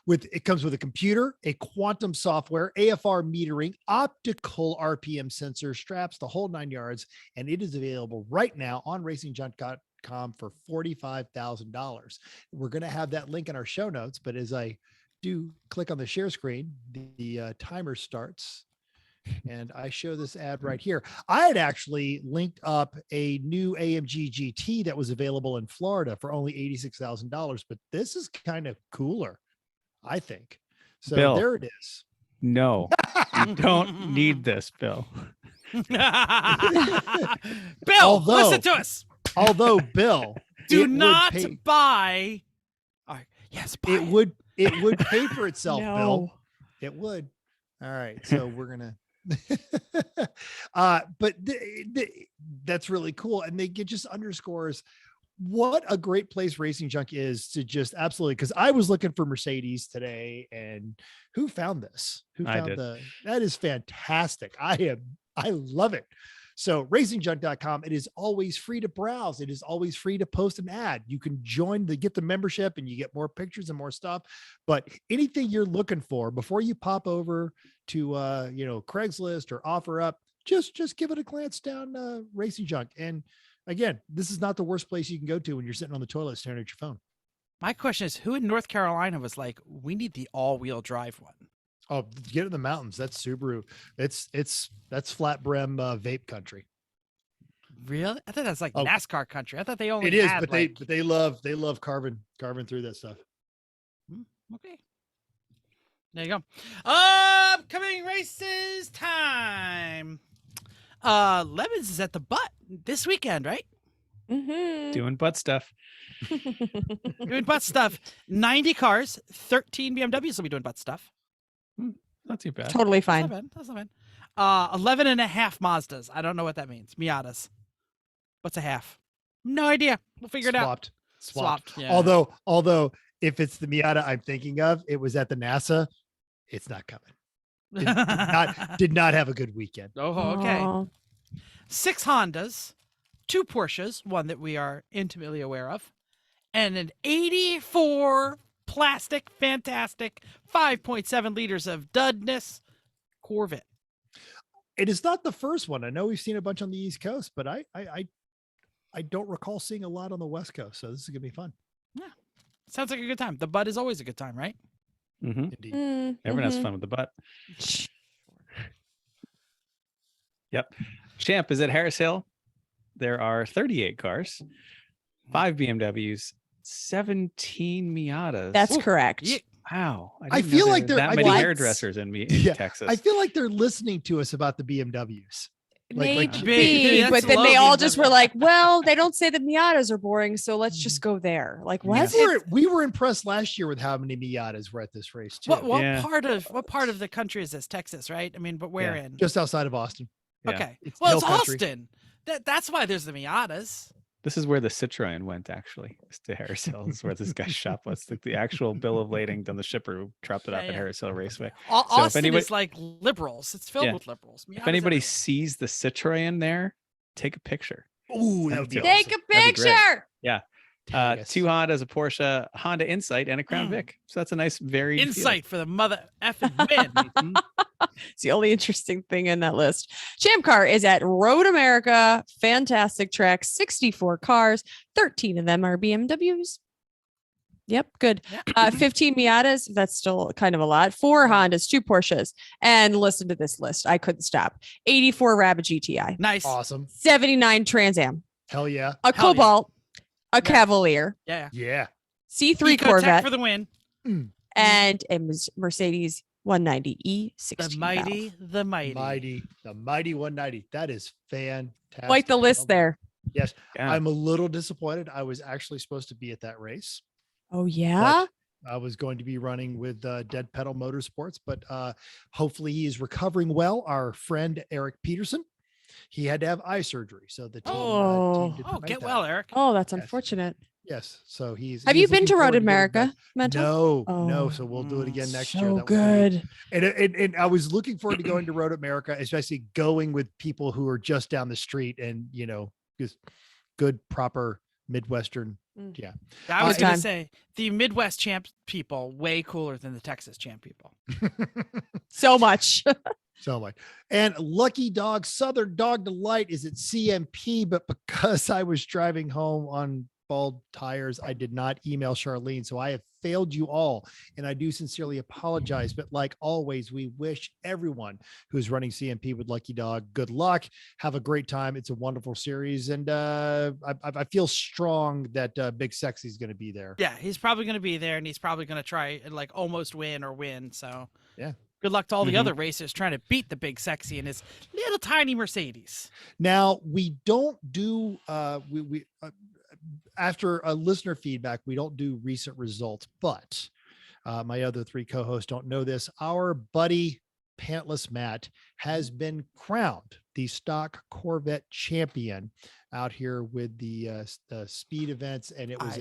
It comes with a computer, a quantum software, AFR metering, optical RPM sensor, straps, the whole 9 yards, and it is available right now on racingjunk.com for $45,000. We're going to have that link in our show notes, but as I do click on the share screen, the timer starts. And I show this ad right here. I had actually linked up a new AMG GT that was available in Florida for only $86,000, but this is kind of cooler, I think. So Bill. there it is. No, you don't need this, Bill. Bill, Although- listen to us. Although, Bill, Do it would not pay- buy. All right. Yes, buy it would pay for itself, No. Bill. It would. All right. So we're gonna but that's really cool. And it just underscores what a great place Racing Junk is to just absolutely, because I was looking for Mercedes today, and who found this? I did. That is fantastic. I love it. So racingjunk.com, it is always free to browse. It is always free to post an ad. You can get the membership and you get more pictures and more stuff. But anything you're looking for before you pop over to Craigslist or OfferUp, just give it a glance down Racing Junk. And again, this is not the worst place you can go to when you're sitting on the toilet staring at your phone. My question is, who in North Carolina was like, we need the all-wheel drive one? Oh, get in the mountains. That's Subaru. That's flat brim vape country. Really? I thought that's like Oh. NASCAR country. I thought they only It is, had but they love carving through that stuff. Okay. There you go. Upcoming races time. Lemons is at the butt this weekend, right? Mm-hmm. Doing butt stuff. Doing butt stuff. 90 cars, 13 BMWs will be doing butt stuff. Not too bad. Totally That's fine. not bad. That's not bad. 11 and a half Mazdas. I don't know what that means. Miatas. What's a half? No idea. We'll figure it out. Swapped. Yeah. Although if it's the Miata I'm thinking of, it was at the NASA. It's not coming. Did not have a good weekend. Oh, okay. Aw. 6 Hondas, 2 Porsches, one that we are intimately aware of, and an 84 plastic, fantastic 5.7 liters of dudness Corvette. It is not the first one. I know we've seen a bunch on the East Coast, but I don't recall seeing a lot on the West Coast. So this is gonna be fun. Sounds like a good time. The butt is always a good time, right? Mm-hmm. Indeed. Everyone has Mhm. fun with the butt. Yep. Champ is at Harris Hill. There are 38 cars, 5 BMWs, 17 Miatas. That's Ooh, correct. Yeah. wow. I didn't know feel there like were they're- that I many What? hairdressers in Yeah, Texas. I feel like they're listening to us about the BMWs. Like- Maybe, That's but then low they all just BMW. were like, "Well, they don't say the Miatas are boring, so let's just go there." Like, what? We were impressed last year with how many Miatas were at this race too. What Yeah. part of the country is this? Texas, right? I mean, but where Yeah. in? Just outside of Austin. Yeah. Okay. It's Well, hill it's country. Austin. That's why there's the Miatas. This is where the Citroen went, actually. It's to Harris Hill. This is where this guy's shop was. The actual bill of lading, then the shipper who dropped it Yeah, off at yeah. Harris Hill Raceway. Austin anybody- is like liberals. It's filled Yeah. with liberals. If Miatas anybody everywhere. sees the Citroen there, take a picture. Ooh, that Send would it be to us. Take awesome. a That'd be great. picture. Tag us. 2 Hondas, a Porsche, Honda Insight, and a Crown Mm. Vic. So that's a nice varied field. Insight for the mother effing win. Mhm. It's the only interesting thing in that list. Champ Car is at Road America. Fantastic track. 64 cars. 13 of them are BMWs. Yep, good. Yeah. 15 Miatas. That's still kind of a lot. 4 Hondas, 2 Porsches. And listen to this list. I couldn't stop. 84 Rabbit GTI. Nice. Awesome. 79 Trans Am. Hell yeah. A Hell yeah. Cobalt. A Cavalier. Yeah. Yeah. C3 Ecotec Corvette. for the win. And a Mercedes 190 The E16. mighty, valve. the mighty. The mighty 190. That is fantastic. Quite the list there. Yes. Yeah. I'm a little disappointed. I was actually supposed to be at that race. Oh, yeah. I was going to be running with Dead Pedal Motorsports, but hopefully he is recovering well. Our friend Eric Peterson, he had to have eye surgery, so the team, Oh. didn't Oh, make get that. well, Eric. Oh, that's Yes. unfortunate. Yes, so he's. Have he you is been looking to Road forward getting America, back. Mental? No, no. Oh. So we'll do it again next year. So That would be- good. And I was looking forward to going to Road America, especially going with people who are just down the street and just good, proper Midwestern. Mm. Yeah. I was Good going time. to say the Midwest champ people way cooler than the Texas champ people. So much. So much. And Lucky Dog Southern Dog Delight is at CMP, but because I was driving home on bald tires, I did not email Charlene. So I have failed you all. And I do sincerely apologize. But like always, we wish everyone who's running CMP with Lucky Dog good luck. Have a great time. It's a wonderful series. And I feel strong that Big Sexy is going to be there. Yeah, he's probably going to be there, and he's probably going to try and like almost win or win. So Yeah. Good luck to all the Mhm. other racers trying to beat the Big Sexy in his little tiny Mercedes. Now we don't do we after a listener feedback, we don't do recent results, but my other 3 co-hosts don't know this. Our buddy Pantless Matt has been crowned the stock Corvette champion out here with the speed events, and it was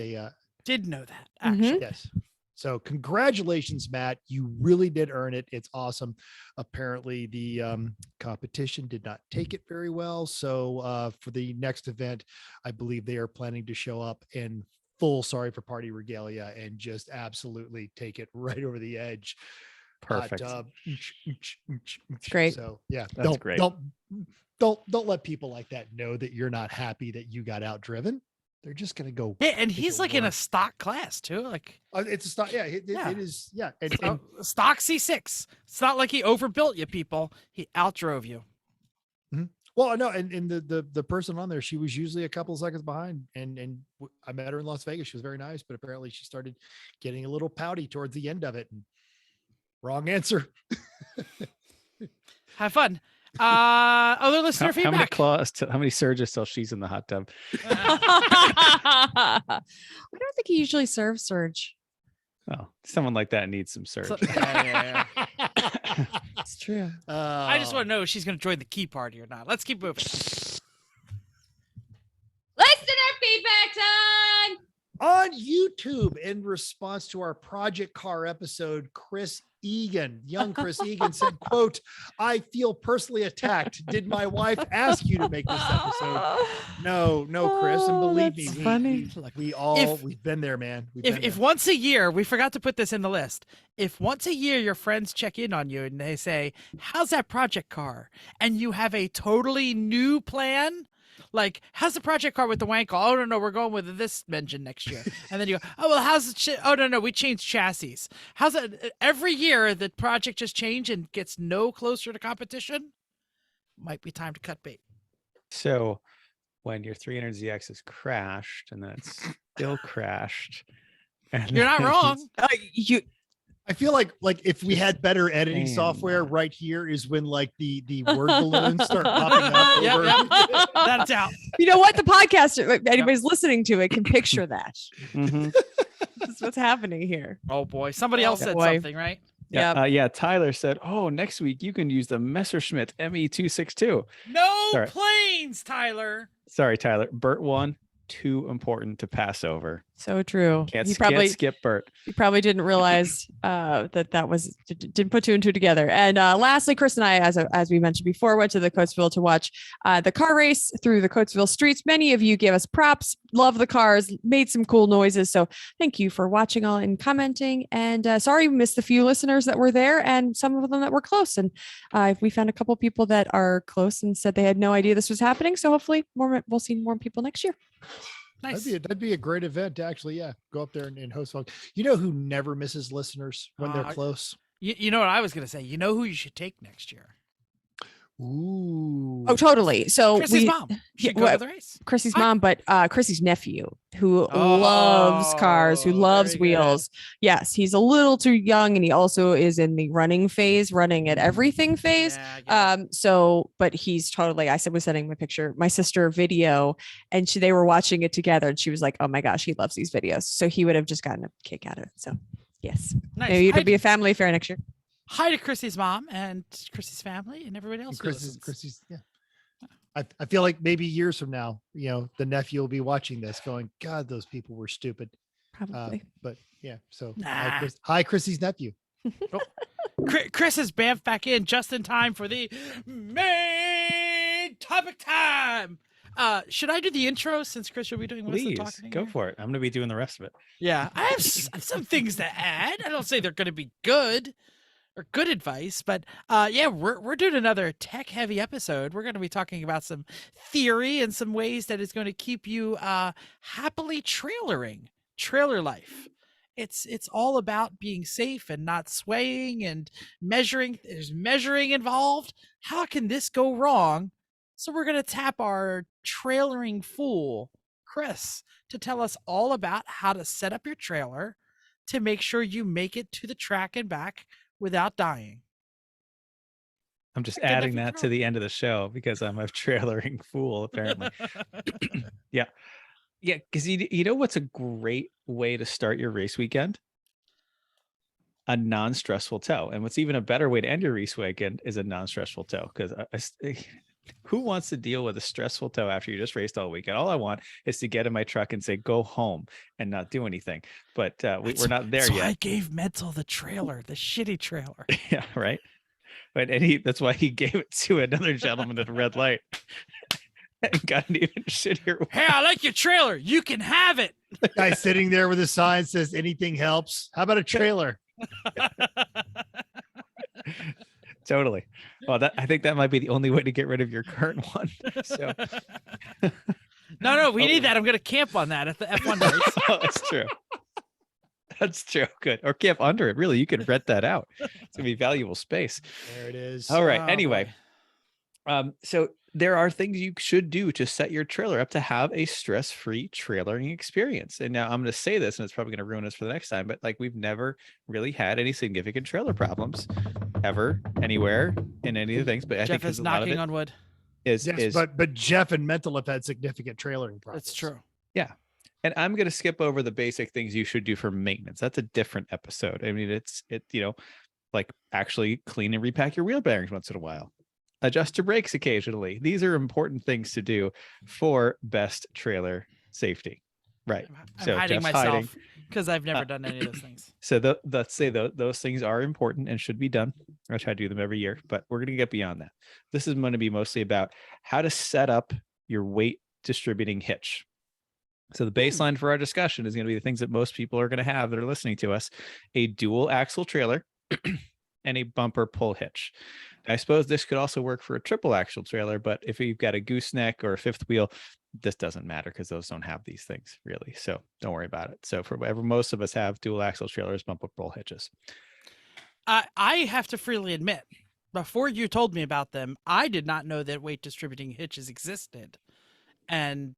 Did know that, Mhm. actually. yes. So congratulations, Matt. You really did earn it. It's awesome. Apparently the competition did not take it very well. So for the next event, I believe they are planning to show up in full sorry for party regalia and just absolutely take it right over the edge. Hot Perfect. tub. Great. So yeah, That's great. Don't let people like that know that you're not happy that you got outdriven. They're just going to go. Yeah, and Make he's it like in a work. stock class too. Like It's a stock. Yeah, Yeah. it is. Yeah. And stock C6. It's not like he overbuilt you people. He outdrove you. well, no, and the person on there, she was usually a couple of seconds behind, and I met her in Las Vegas. She was very nice, but apparently she started getting a little pouty towards the end of it. And wrong answer. Have fun. Other listener How many feedback. claws? How many surges till she's in the hot tub? I don't think he usually serves Surge. Oh, someone like that needs some surge. So- yeah. It's true. I just want to know if she's going to join the key party or not. Let's keep moving. Listener feedback time. on YouTube in response to our Project Car episode. Chris Egan, young Chris Egan said, quote, "I feel personally attacked. Did my wife ask you to make this episode?" No, Chris. And Oh, believe me, that's we, funny. we've been there, man. We've If been if there. once a year, we forgot to put this in the list. If once a year your friends check in on you and they say, "How's that project car?" and you have a totally new plan, like, "How's the project car with the wankle?" "Oh no, we're going with this engine next year." And then you go, "Oh well, how's the oh no, we changed chassis." How's that? Every year the project just change and gets no closer to competition. Might be time to cut bait. So when your 300ZX is crashed and then it's still crashed, and You're not then wrong. I feel like if we had better editing Damn. software right here is when like the word balloons start popping up Yep, over. yep. That's out. You know what? The podcast, if anybody's listening to it, can picture that. Mhm. That's what's happening here. Oh boy, somebody else Oh, said boy. something, right? Yeah, yeah. Tyler said, "Oh, next week you can use the Messerschmitt ME262." No Sorry. planes, Tyler. Sorry, Tyler. Bert won. too important to pass over. So true. Can't Can't skip Bert. You probably didn't realize didn't put two and two together. And lastly, Chris and I, as we mentioned before, went to the Coatesville to watch the car race through the Coatesville streets. Many of you gave us props, love the cars, made some cool noises. So thank you for watching all and commenting. And sorry we missed the few listeners that were there and some of them that were close. And we found a couple people that are close and said they had no idea this was happening. So hopefully we'll see more people next year. Nice. That'd be a great event to actually, go up there and host one. You know who never misses listeners when they're close? You know what I was going to say? You know who you should take next year? Ooh. Oh, totally. So Chrissy's mom. Should go to the race. Chrissy's mom, but Chrissy's nephew who loves cars, who loves wheels. Yes, he's a little too young, and he also is in the running at everything phase. But he's totally. I was sending my sister video, and they were watching it together, and she was like, "Oh my gosh, he loves these videos." So he would have just gotten a kick out of it. So yes, nice. Maybe it'll be a family affair next year. Hi to Chrissy's mom and Chrissy's family and everybody else. Chrissy's, yeah. I feel like maybe years from now, the nephew will be watching this going, God, those people were stupid. Probably. But yeah, so Nah. hi, Chrissy's nephew. Chris is bamfed back in just in time for the main topic time. Should I do the intro since Chris, you'll be doing most of the Please talking? go for it. I'm going to be doing the rest of it. Yeah, I have some things to add. I don't say they're going to be good or good advice, but we're doing another tech-heavy episode. We're going to be talking about some theory and some ways that it's going to keep you happily trailer life. It's all about being safe and not swaying and measuring. There's measuring involved. How can this go wrong? So we're going to tap our trailering fool, Chris, to tell us all about how to set up your trailer to make sure you make it to the track and back without dying. I'm just adding that to the end of the show because I'm a trailering fool, apparently. Yeah. Because you know what's a great way to start your race weekend? A non-stressful tow. And what's even a better way to end your race weekend is a non-stressful tow. Because who wants to deal with a stressful tow after you just raced all weekend? All I want is to get in my truck and say, go home and not do anything. But we're not there yet. I gave Mental the trailer, the shitty trailer. Yeah, right. But that's why he gave it to another gentleman at a red light. And got an even shittier one. Hey, I like your trailer. You can have it. Guy sitting there with a sign says, anything helps. How about a trailer? Totally. Well, I think that might be the only way to get rid of your current one. So no, we need that. I'm going to camp on that at the F1 race. Oh, that's true. That's true. Good. Or camp under it. Really, you could rent that out. It's gonna be valuable space. There it is. All right. Oh, anyway, so there are things you should do to set your trailer up to have a stress-free trailering experience. And now I'm going to say this, and it's probably going to ruin us for the next time, but we've never really had any significant trailer problems ever, anywhere, in any of the things. But I Jeff think is knocking on wood. But Jeff and Mental have had significant trailering problems. That's true. Yeah. And I'm going to skip over the basic things you should do for maintenance. That's a different episode. I mean, actually clean and repack your wheel bearings once in a while. Adjust your brakes occasionally. These are important things to do for best trailer safety. Right. I'm hiding myself because I've never done any of those things. So let's say those things are important and should be done. I try to do them every year, but we're going to get beyond that. This is going to be mostly about how to set up your weight distributing hitch. So the baseline for our discussion is going to be the things that most people are going to have that are listening to us: a dual axle trailer and a bumper pull hitch. I suppose this could also work for a triple axle trailer, but if you've got a gooseneck or a fifth wheel, this doesn't matter because those don't have these things really. So don't worry about it. So for whatever, most of us have dual axle trailers, bumper pull hitches. I have to freely admit, before you told me about them, I did not know that weight distributing hitches existed. And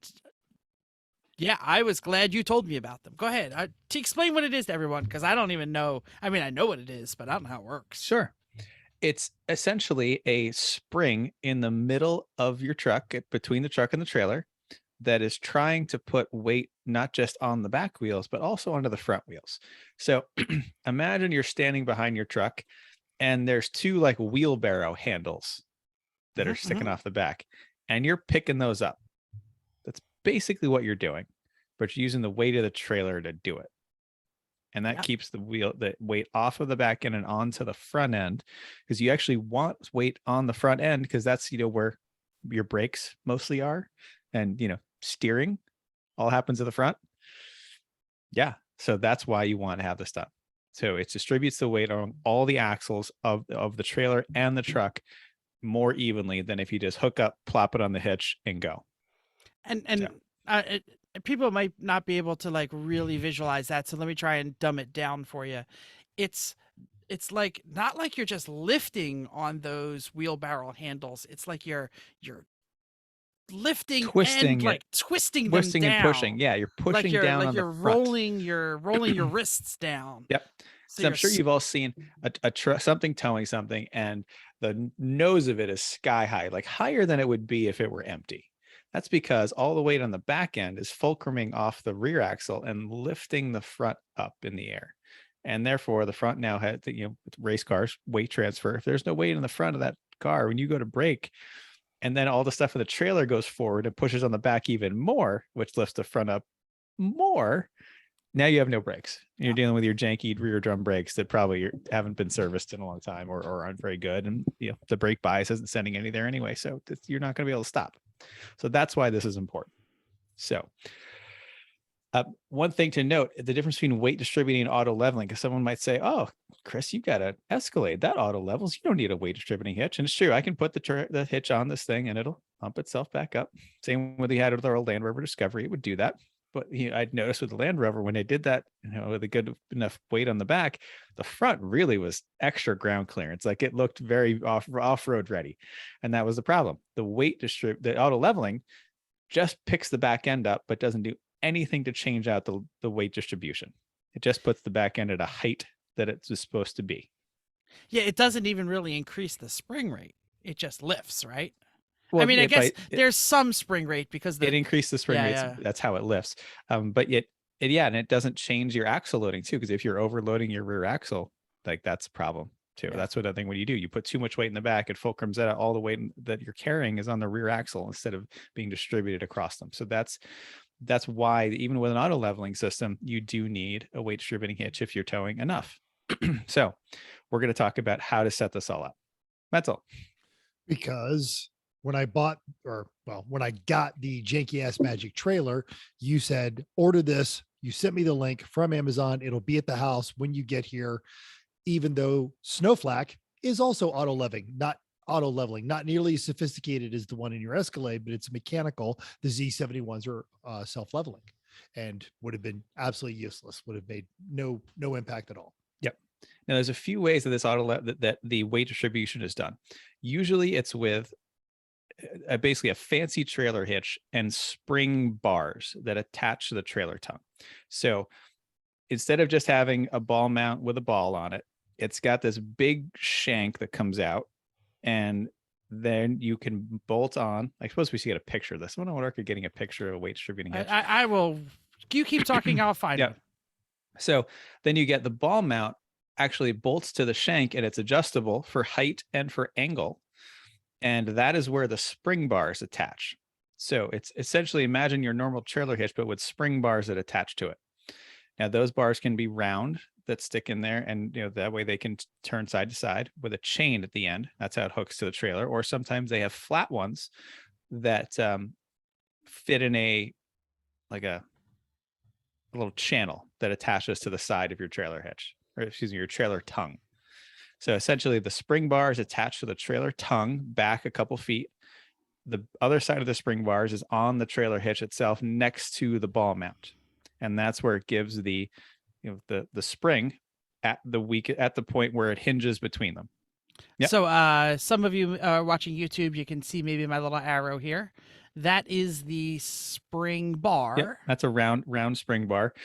yeah, I was glad you told me about them. Go ahead. To explain what it is to everyone, because I don't even know. I mean, I know what it is, but I don't know how it works. Sure. It's essentially a spring in the middle of your truck, between the truck and the trailer, that is trying to put weight not just on the back wheels, but also onto the front wheels. So imagine you're standing behind your truck and there's two wheelbarrow handles that are sticking off the back, and you're picking those up. That's basically what you're doing, but you're using the weight of the trailer to do it. And that Yep. keeps the weight off of the back end and onto the front end, because you actually want weight on the front end, because that's, where your brakes mostly are, and, steering all happens at the front. Yeah. So that's why you want to have this done. So it distributes the weight on all the axles of the trailer and the truck more evenly than if you just hook up, plop it on the hitch, and go. And people might not be able to like really visualize that, so let me try and dumb it down for you. It's like not like you're just lifting on those wheelbarrow handles. It's like you're lifting Twisting and it. like twisting Twisting them and down. pushing. Yeah, you're pushing down like on you're the front. rolling your wrists down. Yep. So I'm sure you've all seen something towing something, and the nose of it is sky high, like higher than it would be if it were empty. That's because all the weight on the back end is fulcruming off the rear axle and lifting the front up in the air. And therefore the front now had, race cars, weight transfer. If there's no weight in the front of that car, when you go to brake, and then all the stuff in the trailer goes forward and pushes on the back even more, which lifts the front up more, now you have no brakes. You're dealing with your janky rear drum brakes that probably haven't been serviced in a long time, or aren't very good. And the brake bias isn't sending any there anyway. So you're not going to be able to stop. So that's why this is important. So one thing to note, the difference between weight distributing and auto leveling, because someone might say, oh, Chris, you got to Escalade that auto levels. You don't need a weight distributing hitch. And it's true. I can put the hitch on this thing and it'll pump itself back up. Same with the had with our old Land Rover Discovery. It would do that. But I'd noticed with the Land Rover, when they did that, with a good enough weight on the back, the front really was extra ground clearance. Like it looked very off-road ready. And that was the problem. The the auto leveling just picks the back end up, but doesn't do anything to change out the weight distribution. It just puts the back end at a height that it's supposed to be. Yeah, it doesn't even really increase the spring rate. It just lifts, right? Well, I mean, I guess there's some spring rate because it increased the spring rate. yeah. That's how it lifts. But yet, and it doesn't change your axle loading too, because if you're overloading your rear axle, like that's a problem too. Yeah. That's what I think when you put too much weight in the back, it fulcrums out all the weight that you're carrying is on the rear axle instead of being distributed across them. So that's why even with an auto leveling system, you do need a weight distributing hitch if you're towing enough. So we're going to talk about how to set this all up. That's all. Because when I got the janky ass magic trailer, you said, order this. You sent me the link from Amazon. It'll be at the house when you get here, even though Snowflake is also auto leveling, not nearly as sophisticated as the one in your Escalade, but it's mechanical. The Z71s are self-leveling and would have been absolutely useless, would have made no impact at all. Yep. Now there's a few ways that this that the weight distribution is done. Usually it's with basically a fancy trailer hitch and spring bars that attach to the trailer tongue. So instead of just having a ball mount with a ball on it, it's got this big shank that comes out, and then you can bolt on. I suppose we should get a picture of this. I don't know if getting a picture of a weight distributing hitch. I will. You keep talking, I'll find it. So then you get the ball mount actually bolts to the shank, and it's adjustable for height and for angle. And that is where the spring bars attach. So it's essentially, imagine your normal trailer hitch, but with spring bars that attach to it. Now those bars can be round that stick in there, and that way they can turn side to side with a chain at the end. That's how it hooks to the trailer. Or sometimes they have flat ones that fit in a little channel that attaches to the side of your trailer hitch, or your trailer tongue. So essentially the spring bar is attached to the trailer tongue back a couple feet. The other side of the spring bars is on the trailer hitch itself next to the ball mount. And that's where it gives the spring at the point where it hinges between them. Yep. So some of you watching YouTube, you can see maybe my little arrow here. That is the spring bar. Yep. That's a round spring bar.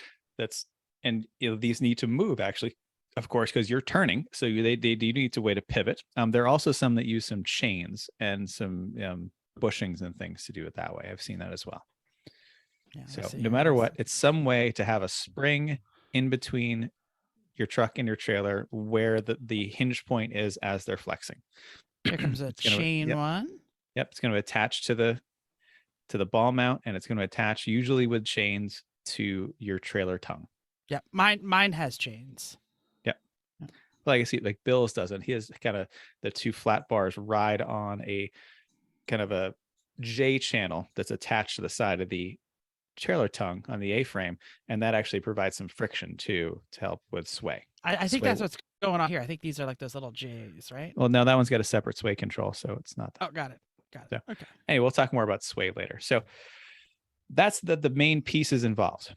And these need to move actually, of course, because you're turning. So they do need a way to pivot. There are also some that use some chains and some bushings and things to do it that way. I've seen that as well. Yeah, so no matter what, it's some way to have a spring in between your truck and your trailer where the hinge point is as they're flexing. Here comes a chain one. Yep, it's going to attach to to the ball mount, and it's going to attach usually with chains to your trailer tongue. Yeah, mine has chains. Like I see, like Bill's doesn't. He has kind of the two flat bars ride on a kind of a J channel that's attached to the side of the trailer tongue on the A-frame, and that actually provides some friction too to help with sway. I think Sway. that's what's going on here. I think these are like those little J's, right? Well, no, that one's got a separate sway control, so it's not that. Oh, got it. So, Okay. Anyway, we'll talk more about sway later. So that's the main pieces involved.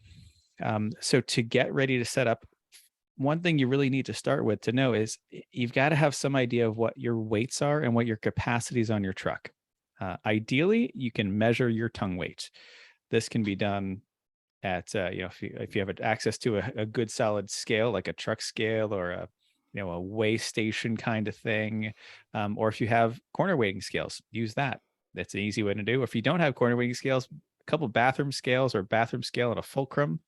So to get ready to set up, one thing you really need to start with to know is you've got to have some idea of what your weights are and what your capacities on your truck. Ideally, you can measure your tongue weight. This can be done at, if you have access to a good solid scale, like a truck scale or a weigh station kind of thing. Or if you have corner weighting scales, use that. That's an easy way to do. If you don't have corner weighting scales, a couple bathroom scales or bathroom scale and a fulcrum.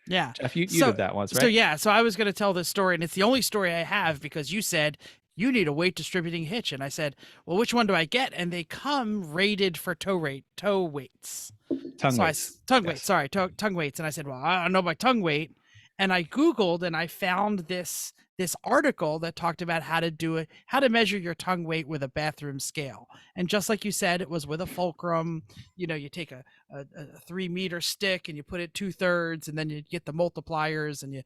Yeah. Jeff, you did that once, right? So I was going to tell this story, and it's the only story I have because you said you need a weight distributing hitch, and I said, well, which one do I get? And they come rated for tow weights. Tongue weights. Tongue weights. And I said, well, I don't know my tongue weight. And I Googled and I found this article that talked about how to measure your tongue weight with a bathroom scale. And just like you said, it was with a fulcrum. You take a 3-meter stick and you put it 2/3, and then you get the multipliers and you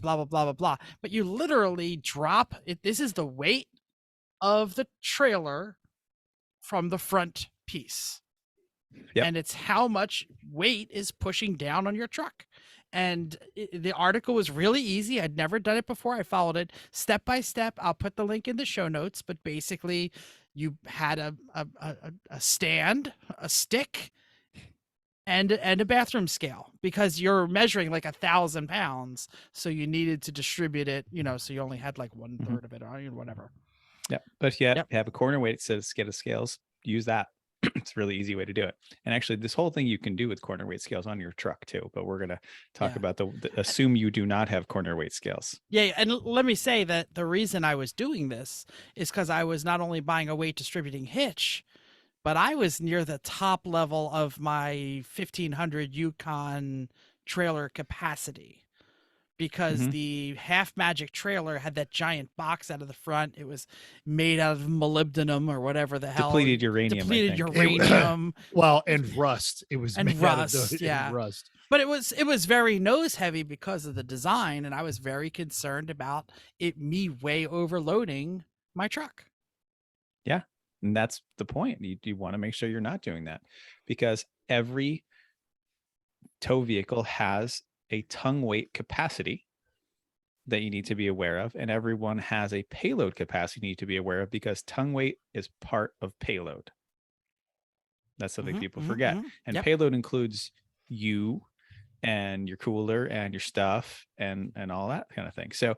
blah, blah, blah, blah, blah. But you literally drop it. This is the weight of the trailer from the front piece. Yep. And it's how much weight is pushing down on your truck. And the article was really easy. I'd never done it before. I followed it step by step. I'll put the link in the show notes. But basically, you had a stand, a stick, and a bathroom scale, because you're measuring like 1,000 pounds. So you needed to distribute it, so you only had like 1/3 of it or whatever. Yeah. But if you have a corner weight scale of scales, use that. It's a really easy way to do it. And actually, this whole thing you can do with corner weight scales on your truck too, but we're going to talk about assume you do not have corner weight scales. Yeah. And let me say that the reason I was doing this is because I was not only buying a weight distributing hitch, but I was near the top level of my 1,500 Yukon trailer capacity, because the Half Magic trailer had that giant box out of the front. It was made out of molybdenum or whatever the hell. Depleted uranium. Well, and rust. It was and made rust. Out of Yeah, rust. But it was very nose heavy because of the design, and I was very concerned about me way overloading my truck. Yeah, and that's the point. You want to make sure you're not doing that, because every tow vehicle has a tongue weight capacity that you need to be aware of, and everyone has a payload capacity you need to be aware of, because tongue weight is part of payload. That's something people forget. And payload includes you and your cooler and your stuff and all that kind of thing. So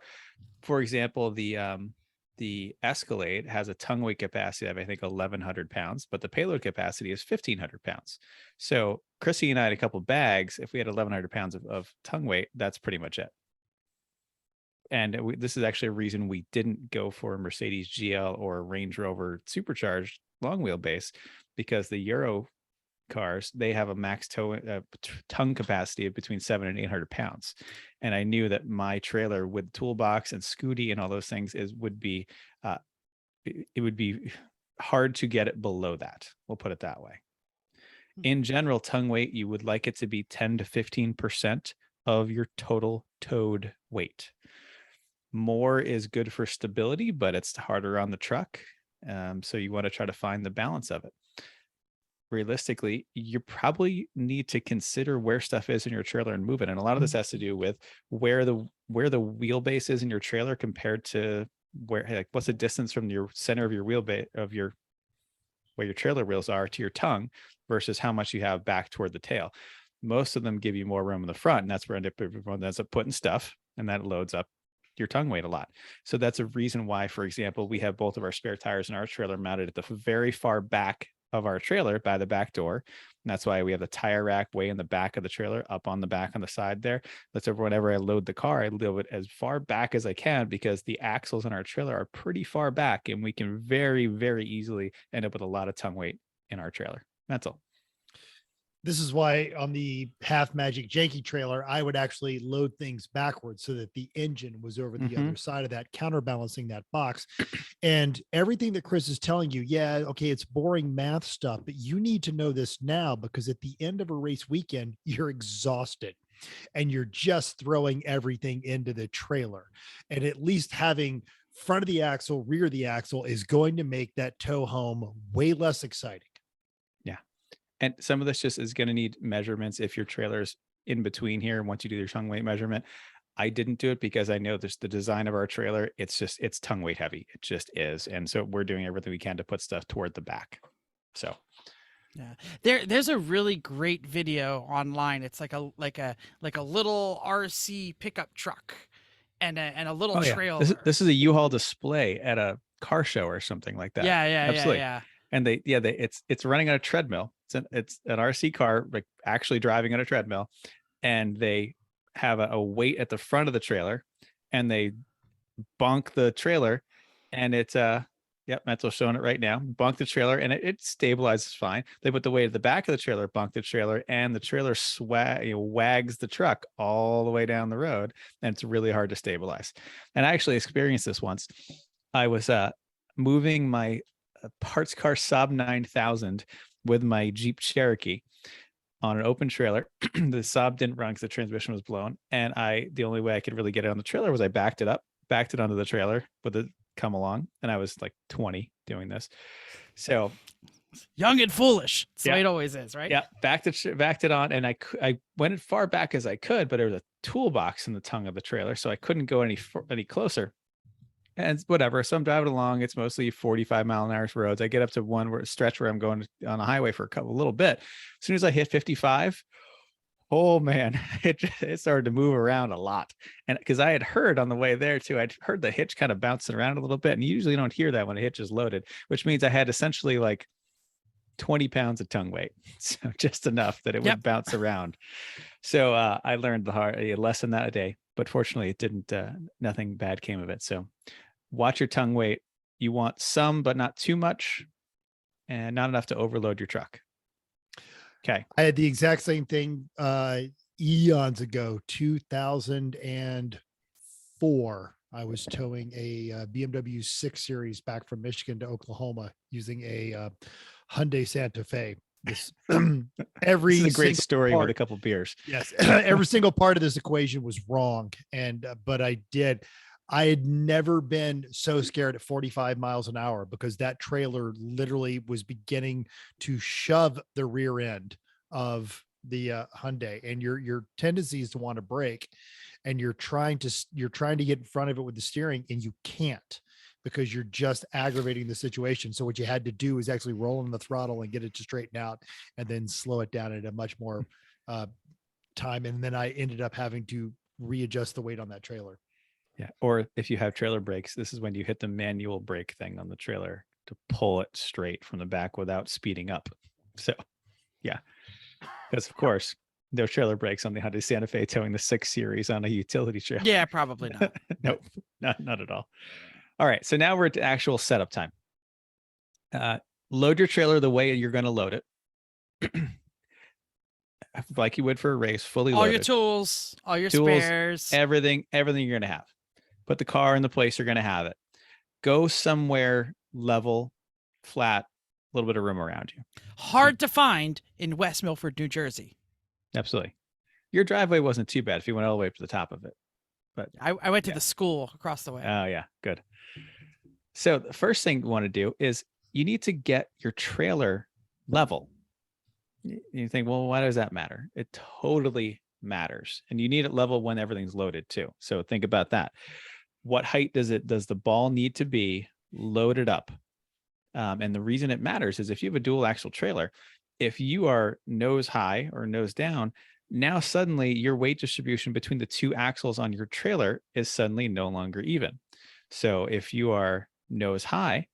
for example, the Escalade has a tongue weight capacity of, I think, 1,100 pounds, but the payload capacity is 1,500 pounds. So Chrissy and I had a couple bags. If we had 1,100 pounds of tongue weight, that's pretty much it. And this is actually a reason we didn't go for a Mercedes GL or a Range Rover supercharged long wheelbase, because the Euro cars, they have a max tongue capacity of between 700 and 800 pounds. And I knew that my trailer with toolbox and Scooty and all those things would be hard to get it below that. We'll put it that way. In general, tongue weight, you would like it to be 10 to 15% of your total towed weight. More is good for stability, but it's harder on the truck. So you want to try to find the balance of it. Realistically, you probably need to consider where stuff is in your trailer and move it. And a lot of this has to do with where the wheelbase is in your trailer compared to what's the distance from your center of your wheelbase where your trailer wheels are to your tongue versus how much you have back toward the tail. Most of them give you more room in the front, and that's where everyone ends up putting stuff, and that loads up your tongue weight a lot. So that's a reason why, for example, we have both of our spare tires in our trailer mounted at the very far back of our trailer by the back door. And that's why we have the tire rack way in the back of the trailer, up on the back on the side there. That's whenever I load the car, I load it as far back as I can, because the axles in our trailer are pretty far back, and we can very, very easily end up with a lot of tongue weight in our trailer. That's all. This is why on the Half Magic Janky trailer, I would actually load things backwards so that the engine was over the other side of that, counterbalancing that box. And everything that Chris is telling you, yeah, okay, it's boring math stuff, but you need to know this now, because at the end of a race weekend, you're exhausted and you're just throwing everything into the trailer. And at least having front of the axle, rear of the axle is going to make that tow home way less exciting. And some of this just is going to need measurements if your trailer's in between here. Once you do your tongue weight measurement, I didn't do it because I know there's the design of our trailer. It's tongue weight heavy. It just is. And so we're doing everything we can to put stuff toward the back. So yeah, there's a really great video online. It's like a little RC pickup truck and a little trailer. This is a U-Haul display at a car show or something like that. Yeah, absolutely. Yeah. And it's running on a treadmill. It's an RC car, like actually driving on a treadmill, and they have a weight at the front of the trailer, and they bonk the trailer, and it's Mental's showing it right now. Bonk the trailer, and it stabilizes fine. They put the weight at the back of the trailer, bonk the trailer, and the trailer wags the truck all the way down the road, and it's really hard to stabilize. And I actually experienced this once. I was moving my parts car Saab 9000 with my Jeep Cherokee on an open trailer. The Saab didn't run because the transmission was blown, and the only way I could really get it on the trailer was I backed it onto the trailer with it come along, and I was like 20 doing this. So young and foolish. That's the way it always is, right? Yeah, backed it on, and I went as far back as I could, but there was a toolbox in the tongue of the trailer, so I couldn't go any closer. And whatever. So I'm driving along. It's mostly 45-mile-an-hour roads. I get up to one stretch where I'm going on a highway for a little bit. As soon as I hit 55, oh man, it started to move around a lot. And because I had heard on the way there too, I'd heard the hitch kind of bouncing around a little bit. And you usually don't hear that when a hitch is loaded, which means I had essentially like 20 pounds of tongue weight. So just enough that it would bounce around. So I learned a lesson that day, but fortunately it didn't, nothing bad came of it. So watch your tongue weight. You want some, but not too much, and not enough to overload your truck. Okay. I had the exact same thing eons ago, 2004. I was towing a BMW 6 Series back from Michigan to Oklahoma using a Hyundai Santa Fe. This this is a great story with a couple of beers. Yes, every single part of this equation was wrong, but I had never been so scared at 45 miles an hour, because that trailer literally was beginning to shove the rear end of the Hyundai, and your tendency is to want to brake, and you're trying to get in front of it with the steering, and you can't, because you're just aggravating the situation. So what you had to do is actually roll in the throttle and get it to straighten out, and then slow it down at a much more time. And then I ended up having to readjust the weight on that trailer. Yeah. Or if you have trailer brakes, this is when you hit the manual brake thing on the trailer to pull it straight from the back without speeding up. So yeah, because of course there's trailer brakes on the Hyundai Santa Fe towing the 6 Series on a utility trailer. Yeah, probably not. Nope, not at all. All right. So now we're at actual setup time. Load your trailer the way you're going to load it. Like you would for a race, fully loaded. All your tools, all your spares. Everything you're going to have. Put the car in the place you're going to have it. Go somewhere level, flat, a little bit of room around you. Hard to find in West Milford, New Jersey. Absolutely. Your driveway wasn't too bad if you went all the way up to the top of it. But I went to the school across the way. Oh, yeah. Good. So the first thing you want to do is you need to get your trailer level. You think, well, why does that matter? It totally matters. And you need it level when everything's loaded too. So think about that. What height does the ball need to be loaded up? And the reason it matters is if you have a dual axle trailer, if you are nose high or nose down, now suddenly your weight distribution between the two axles on your trailer is suddenly no longer even. So if you are nose high,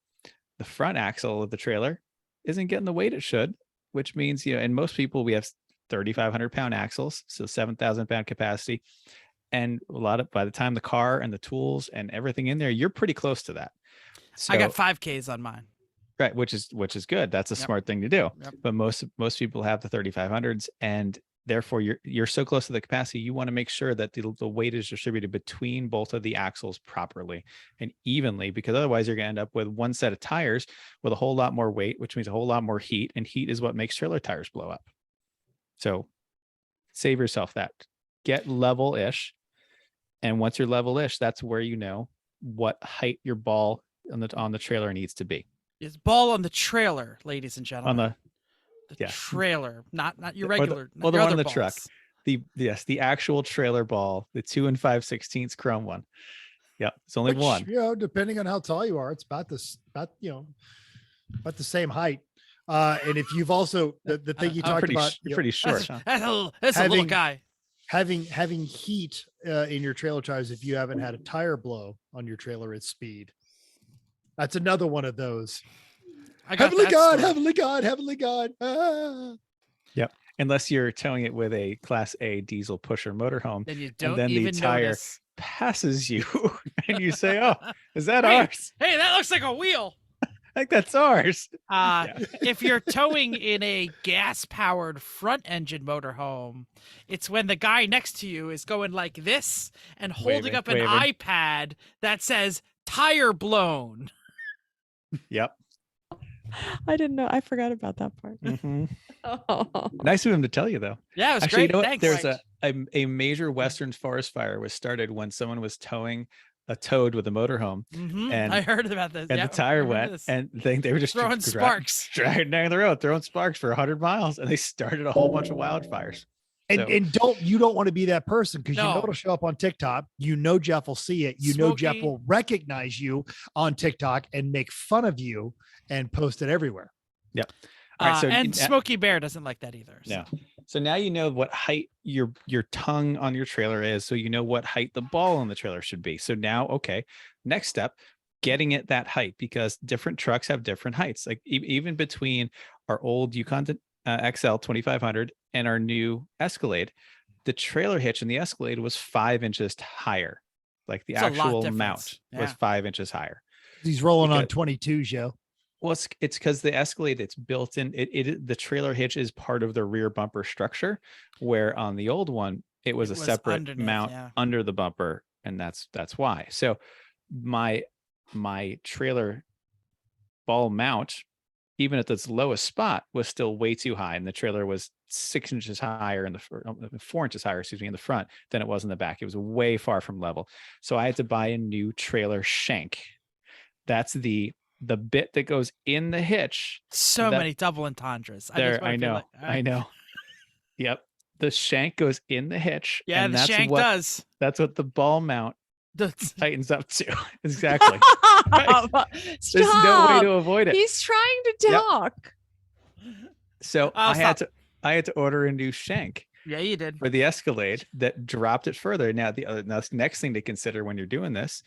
the front axle of the trailer isn't getting the weight it should, which means, and most people, we have 3,500 pound axles, so 7,000 pound capacity. And by the time the car and the tools and everything in there, you're pretty close to that. So, I got 5Ks on mine. Right, which is good. That's a Yep. smart thing to do. Yep. But most people have the 3500s, and therefore you're so close to the capacity, you want to make sure that the weight is distributed between both of the axles properly and evenly, because otherwise you're going to end up with one set of tires with a whole lot more weight, which means a whole lot more heat, and heat is what makes trailer tires blow up. So save yourself that. Get level-ish, and once you're level-ish, that's where you know what height your ball on the trailer needs to be. It's ball on the trailer, ladies and gentlemen. On the yeah. trailer, not your Or the- regular. well, not the your one on other the truck. balls. The actual trailer ball, the 2 5/16 chrome one. Yeah, it's only one. You know, depending on how tall you are, it's about the same height. And if you've also the thing you I'm talked pretty, about, you're pretty short. That's, Huh? that's a little Having- guy. having heat in your trailer tires, if you haven't had a tire blow on your trailer at speed, that's another one of those. I got Heavenly that God, story. heavenly God, heavenly God. Ah. Unless you're towing it with a Class A diesel pusher motorhome, Then you don't then the even tire- notice. passes you, and you say, "Oh, is that Hey, ours? Hey, that looks like a wheel. I think that's ours." If you're towing in a gas-powered front-engine motorhome, it's when the guy next to you is going like this and holding Waving, up an waving. iPad that says "tire blown." Yep. I didn't know. I forgot about that part. Mhm. Oh. Nice of him to tell you, though. Yeah, it was Actually, great. you know what? Thanks. There's a major Western forest fire was started when someone was towing a toad with a motorhome, and I heard about this. and Yeah, the tire I remember went, this. and they were just Throwing sparks. dragging down the road, throwing sparks for 100 miles, and they started a whole bunch of wildfires. And So- and you don't want to be that person, because you know No. it'll show up on TikTok. You know Jeff will see it. You know Jeff Smokey. will recognize you on TikTok and make fun of you and post it everywhere. All right, so and you- Smokey Bear doesn't like that either. So. No. So now you know what height your tongue on your trailer is, so you know what height the ball on the trailer should be. So now, okay, next step, getting it that height, because different trucks have different heights. Like even between our old Yukon XL 2500 and our new Escalade, the trailer hitch in the Escalade was 5 inches higher. Like the It's a lot actual difference. mount was Yeah. 5 inches higher. He's rolling on Because- 22s, yo. Well, it's because the Escalade, it's built in. The trailer hitch is part of the rear bumper structure, where on the old one it was It a was separate underneath, mount yeah. under the bumper, and that's why. So my trailer ball mount, even at its lowest spot, was still way too high, and the trailer was 6 inches higher in the 4 inches higher, excuse me, in the front than it was in the back. It was way far from level. So I had to buy a new trailer shank. That's the bit that goes in the hitch. So That- many double entendres. I know. I know. Yep. The shank goes in the hitch. Yeah, and the shank does. That's what the ball mount The- tightens up to. Exactly. Stop. There's no way to avoid it. He's trying to Yep. talk. So Oh, I had to order a new shank Yeah, you did. for the Escalade that dropped it further. Now the next thing to consider when you're doing this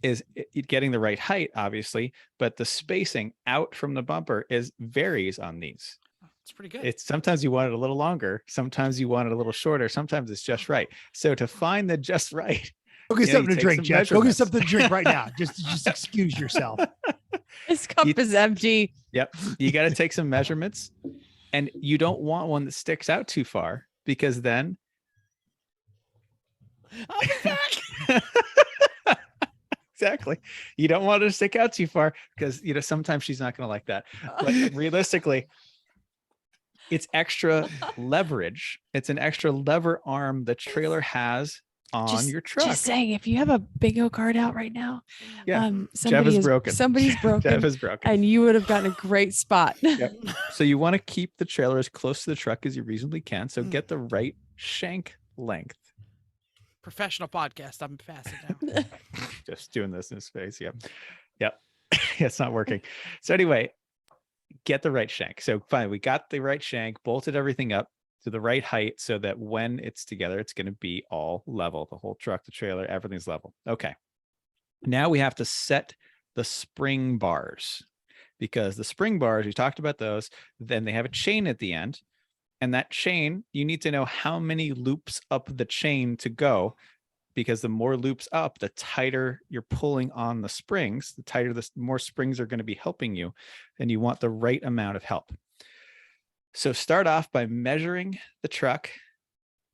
is getting the right height, obviously, but the spacing out from the bumper varies on these. It's pretty good. It's sometimes you want it a little longer, sometimes you want it a little shorter, sometimes it's just right. So to find the just right, Go get Yeah, you something to take drink, some Jeff. Go get measurements. something to drink right now. Just excuse yourself. His cup You- is empty. yep, you got to take some measurements, and you don't want one that sticks out too far, because then I'll be back. exactly, you don't want it to stick out too far, because sometimes she's not going to like that. But realistically, it's extra leverage. It's an extra lever arm the trailer has on your truck. Just saying, if you have a bingo card out right now, Yeah, somebody is broken. Somebody's broken, Jeff is broken. and you would have gotten a great spot. Yep. So you want to keep the trailer as close to the truck as you reasonably can. So Mm. get the right shank length. Professional podcast. I'm passing now. Just doing this in his face. Yep. Yep. It's not working. So anyway, get the right shank. So fine, we got the right shank, bolted everything up to the right height so that when it's together, it's going to be all level. The whole truck, the trailer, everything's level. Okay. Now we have to set the spring bars, because the spring bars, we talked about those, then they have a chain at the end. And that chain, you need to know how many loops up the chain to go because the more loops up, the tighter you're pulling on the springs, the tighter, the more springs are going to be helping you, and you want the right amount of help. So start off by measuring the truck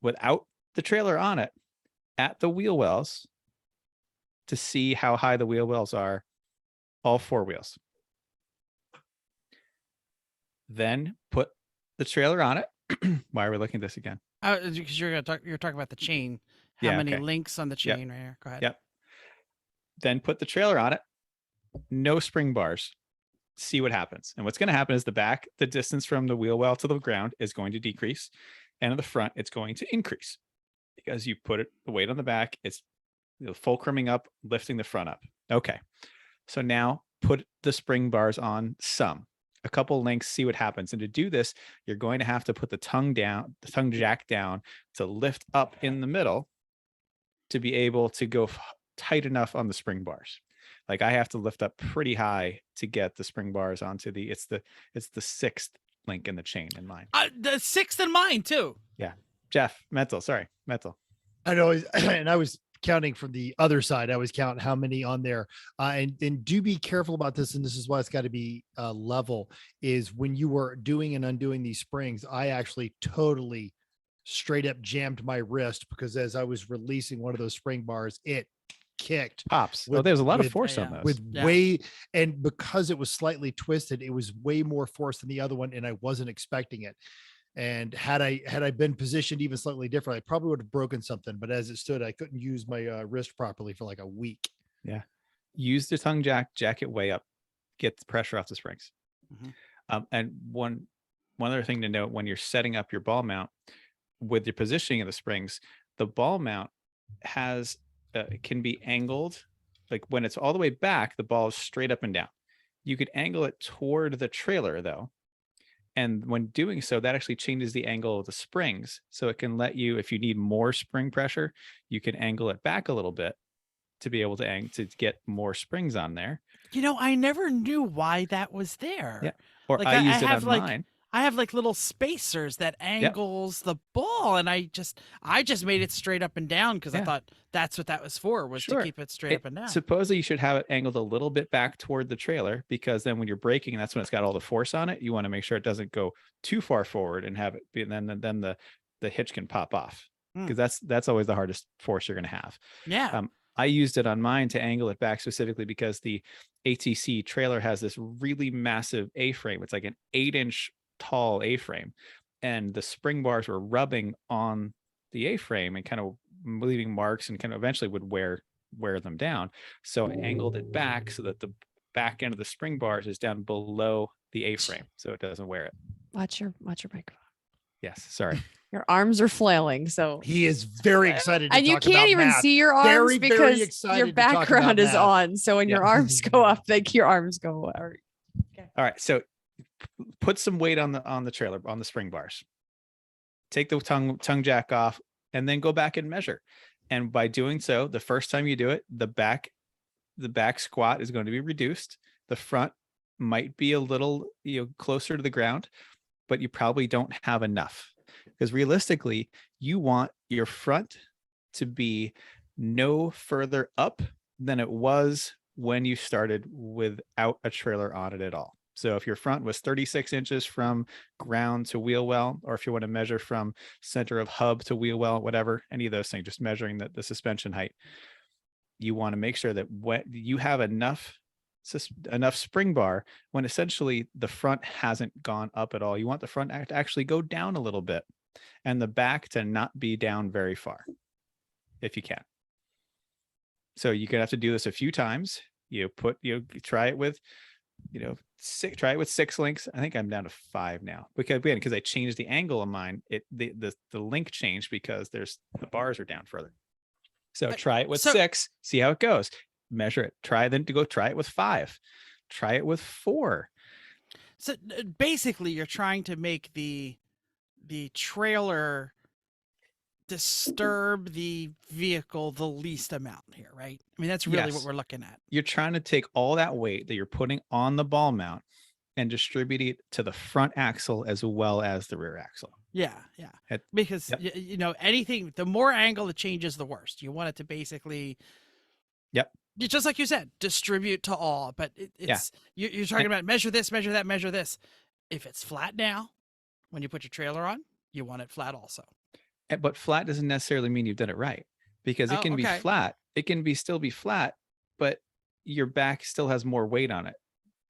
without the trailer on it at the wheel wells to see how high the wheel wells are, all 4 wheels. Then put the trailer on it. Why are we looking at this again? Because you're talking about the chain. How many links on the chain right here? Go ahead. Yep. Then put the trailer on it. No spring bars. See what happens. And what's going to happen is the distance from the wheel well to the ground is going to decrease, and in the front it's going to increase because you put the weight on the back. It's fulcruming up, lifting the front up. Okay. So now put the spring bars on a couple links, see what happens. And to do this, you're going to have to put the tongue jack down to lift up in the middle to be able to go tight enough on the spring bars. Like I have to lift up pretty high to get the spring bars onto it's the 6th link in the chain in mine. The 6th in mine too. Yeah. Jeff, mental. I know. And I was counting from the other side. I was counting how many on there. And do be careful about this. And this is why it's got to be level, is when you were doing and undoing these springs, I actually totally straight up jammed my wrist, because as I was releasing one of those spring bars, it kicked. Pops. There's a lot of force on those. And because it was slightly twisted, it was way more force than the other one, and I wasn't expecting it. And had I been positioned even slightly different, I probably would have broken something. But as it stood, I couldn't use my wrist properly for like a week. Yeah. Use the tongue jack it way up, get the pressure off the springs. Mm-hmm. And one other thing to note when you're setting up your ball mount with your positioning of the springs, the ball mount can be angled. Like when it's all the way back, the ball is straight up and down. You could angle it toward the trailer though. And when doing so, that actually changes the angle of the springs. So it can let you, if you need more spring pressure, you can angle it back a little bit to be able to get more springs on there. I never knew why that was there. Yeah. Or I used it on mine. I have like little spacers that angles the ball, and I just made it straight up and down because I thought that's what that was for, to keep it straight up and down. Supposedly you should have it angled a little bit back toward the trailer, because then when you're braking, that's when it's got all the force on it. You want to make sure it doesn't go too far forward and have it be, and then the hitch can pop off, because that's always the hardest force you're going to have. Yeah. I used it on mine to angle it back specifically because the ATC trailer has this really massive A-frame. It's like an 8-inch tall A-frame, and the spring bars were rubbing on the A-frame and kind of leaving marks, and kind of eventually would wear them down. So I angled it back so that the back end of the spring bars is down below the A-frame, so it doesn't wear it. Watch your microphone. Yes, sorry. Your arms are flailing, so he is very excited. And you can't even see your arms because your background is on. So when your arms go up, like your arms go. Okay. All right, so put some weight on the trailer, on the spring bars. Take the tongue jack off, and then go back and measure. And by doing so, the first time you do it, the back squat is going to be reduced. The front might be a little closer to the ground, but you probably don't have enough, because realistically, you want your front to be no further up than it was when you started without a trailer on it at all. So if your front was 36 inches from ground to wheel well, or if you want to measure from center of hub to wheel well, whatever, any of those things, just measuring the suspension height, you want to make sure that when you have enough spring bar, when essentially the front hasn't gone up at all. You want the front to actually go down a little bit, and the back to not be down very far, if you can. So you're gonna have to do this a few times. Try it with 6 links. I think I'm down to 5 now, because I changed the angle of mine. The link changed because the bars are down further. So try it with 6, see how it goes. Measure it. Try it with 5. Try it with 4. So basically, you're trying to make the trailer disturb the vehicle the least amount here, right? I mean, that's really what we're looking at. You're trying to take all that weight that you're putting on the ball mount and distribute it to the front axle as well as the rear axle. Yeah, It- because yep. you know, anything, the more angle it changes, the worse. You want it to basically, Yep. just like you said, distribute to all. But it's you're talking about measure this, measure that, measure this. If it's flat now, when you put your trailer on, you want it flat also. But flat doesn't necessarily mean you've done it right, because it Oh, can be okay. flat. It can still be flat, but your back still has more weight on it.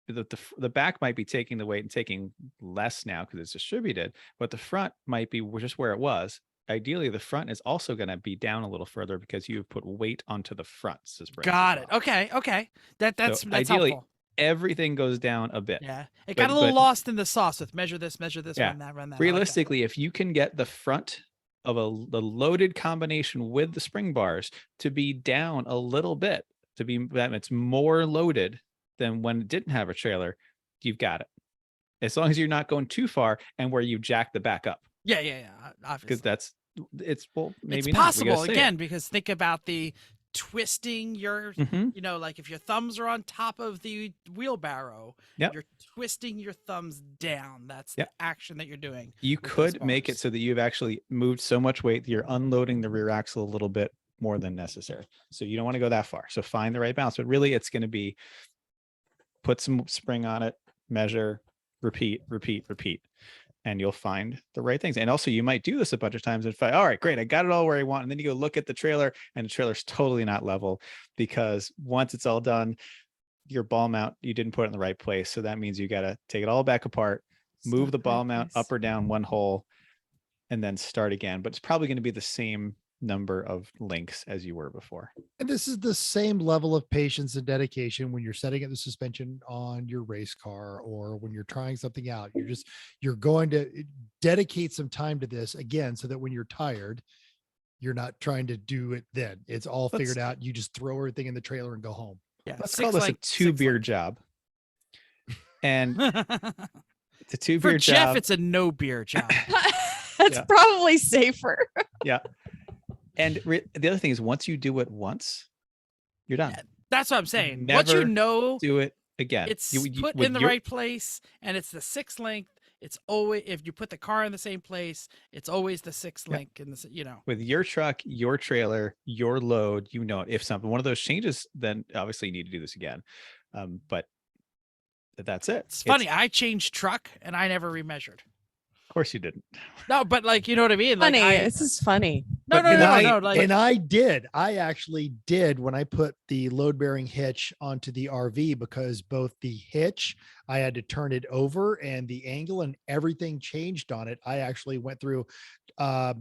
The back might be taking the weight and taking less now because it's distributed, but the front might be just where it was. Ideally, the front is also going to be down a little further because you've put weight onto the fronts. Got it. Okay. That's ideally, helpful. everything goes down a bit. Yeah, it got a But little lost in the sauce with measure this, Yeah. run that. I like that. Realistically, if you can get the front of the loaded combination with the spring bars to be down a little bit, to be that it's more loaded than when it didn't have a trailer, you've got it. As long as you're not going too far and where you jack the back up, Yeah. because Obviously, it's maybe it's not. We possible gotta say again it. because think about the twisting your, Mhm. you know, like if your thumbs are on top of the wheelbarrow, Yep. you're twisting your thumbs down. That's Yep. the action that you're doing. You with those could make it bars. so that you've actually moved so much weight that you're unloading the rear axle a little bit more than necessary. So you don't want to go that far. So find the right balance. But really, it's going to be put some spring on it, measure, repeat, and you'll find the right things. And also, you might do this a bunch of times and find, all right, great, I got it all where I want. And then you go look at the trailer, and the trailer's totally not level, because once it's all done, your ball mount, you didn't put it in the right place. So that means you got to take it all back apart, move the ball mount up or down one hole, and then start again. But it's probably going to be the same number of links as you were before. And this is the same level of patience and dedication when you're setting up the suspension on your race car, or when you're trying something out. You're going to dedicate some time to this again, so that when you're tired, you're not trying to do it then. It's all figured out. You just throw everything in the trailer and go home. Yeah, Let's call this a 2-beer job. And it's a 2-beer For job. Jeff, it's a no beer job. That's Yeah. probably safer. Yeah. And the other thing is, once you do it once, you're done. Yeah, that's what I'm saying. Once you Never know do it again. it's You- put with in the your- right place and it's the 6 length, it's always, if you put the car in the same place, it's always the 6 Yeah. link in the, you know. With your truck, your trailer, your load, you know, if something, one of those changes, then obviously you need to do this again. But that's it. It's funny. I changed truck and I never remeasured. Of course you didn't. No, but like, you know what I mean? Like Funny. This is funny. no, but no. Like, And I did. I actually did when I put the load bearing hitch onto the RV, because both the hitch, I had to turn it over, and the angle and everything changed on it. I actually went through, I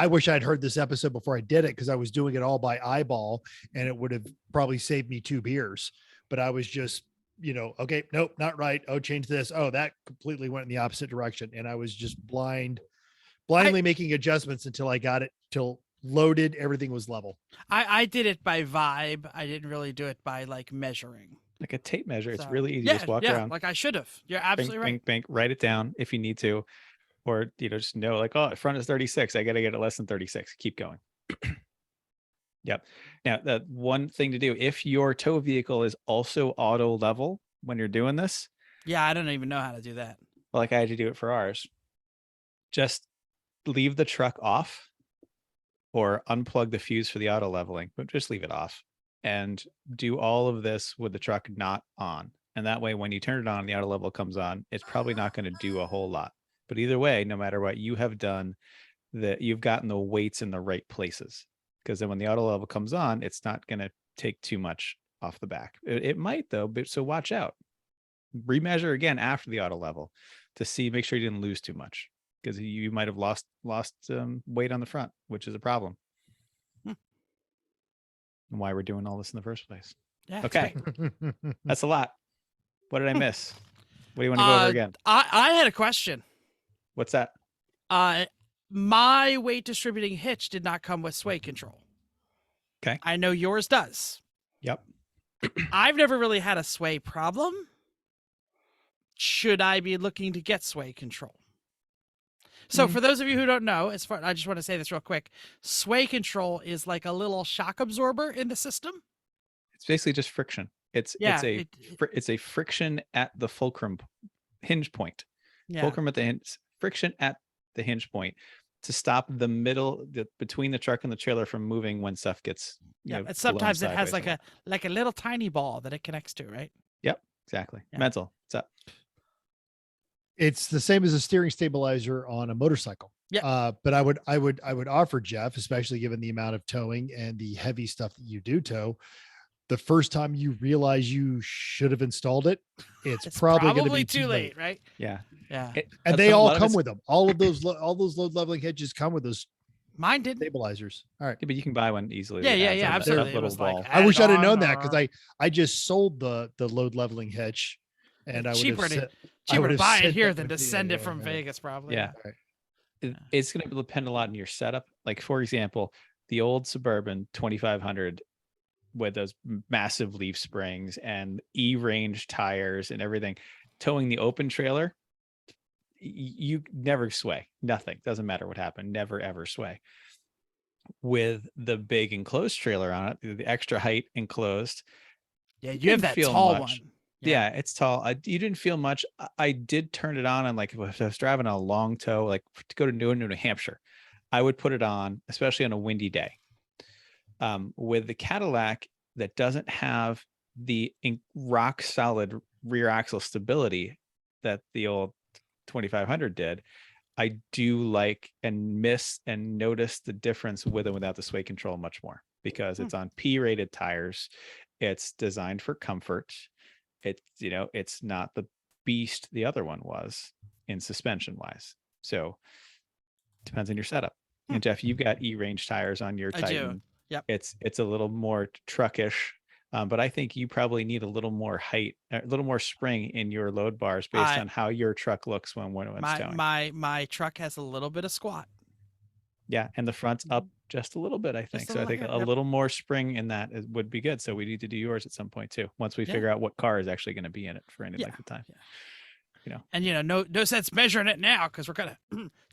wish I'd heard this episode before I did it, because I was doing it all by eyeball, and it would have probably saved me 2 beers. But I was just, okay, nope, not right. Oh, change this. Oh, that completely went in the opposite direction. And I was just blindly making adjustments until I got it till loaded. Everything was level. I did it by vibe. I didn't really do it by like measuring. Like a tape measure. It's So, really easy. Yeah, Just walk yeah, around. like I should have. You're absolutely right. Bang, bang, write it down if you need to. Or, just know, like, oh, front is 36. I got to get it less than 36. Keep going. Yep. Now, the one thing to do, if your tow vehicle is also auto level when you're doing this, Yeah, I don't even know how to do that. like I had to do it for ours, just leave the truck off or unplug the fuse for the auto leveling, but just leave it off and do all of this with the truck not on. And that way, when you turn it on, the auto level comes on, it's probably not going to do a whole lot. But either way, no matter what you have done, that you've gotten the weights in the right places. Because then when the auto level comes on, it's not going to take too much off the back. It might though, but so watch out. Remeasure again after the auto level to see, make sure you didn't lose too much, because you might have lost weight on the front, which is a problem. And why we're doing all this in the first place. Yeah. it's Okay, great. that's a lot. What did I miss? What do you want to go over again? I had a question. What's that? My weight distributing hitch did not come with sway control. Okay. I know yours does. Yep. I've never really had a sway problem. Should I be looking to get sway control? So for those of you who don't know, I just want to say this real quick. Sway control is like a little shock absorber in the system. It's basically just friction. It's a friction at the fulcrum hinge point. Yeah. Fulcrum at the hinge, friction at the hinge point to stop the middle between the truck and the trailer from moving when stuff gets Yeah, blown and sometimes it has sideways like a little tiny ball that it connects to, right? Yep, exactly. Yeah. Mental. What's up? It's the same as a steering stabilizer on a motorcycle. Yeah. But I would offer, Jeff, especially given the amount of towing and the heavy stuff that you do tow, the first time you realize you should have installed it, it's probably going to be too late, right? Yeah. Yeah. And they all come with them. All those load leveling hitches come with those Mine didn't. stabilizers. All right. Yeah, but you can buy one easily. Yeah, that yeah, has yeah, that absolutely. It little was like, ball. I wish I'd have known add-on that because or- I just sold the load leveling hitch, and I would cheaper have to said, cheaper to would've buy it sent here that than to with you. send it Yeah, from yeah. Vegas, probably. Yeah. Right. It's going to depend a lot on your setup. Like, for example, the old Suburban 2500 with those massive leaf springs and E-range tires and everything, towing the open trailer, you never sway. Nothing. Doesn't matter what happened. Never, ever sway. With the big enclosed trailer on it, the extra height enclosed. Yeah, you didn't have that feel tall much. one. Yeah, it's tall. You didn't feel much. I did turn it on, and like if I was driving a long tow, like to go to New Hampshire, I would put it on, especially on a windy day. With the Cadillac that doesn't have the rock solid rear axle stability that the old 2500 did, I do like and miss and notice the difference with and without the sway control much more, because it's on P-rated tires. It's designed for comfort. It's not the beast the other one was in suspension wise. So depends on your setup. And Jeff, you've got E-range tires on your I Titan. do. Yep. It's a little more truckish, but I think you probably need a little more height, a little more spring in your load bars based on how your truck looks when it's towing. My truck has a little bit of squat. Yeah, and the front's up just a little bit, I think. a So I little, think yeah, a yep. little more spring in that would be good. So we need to do yours at some point too, once we Yeah. figure out what car is actually going to be in it for any Yeah, length of time. yeah. And no sense measuring it now because we're gonna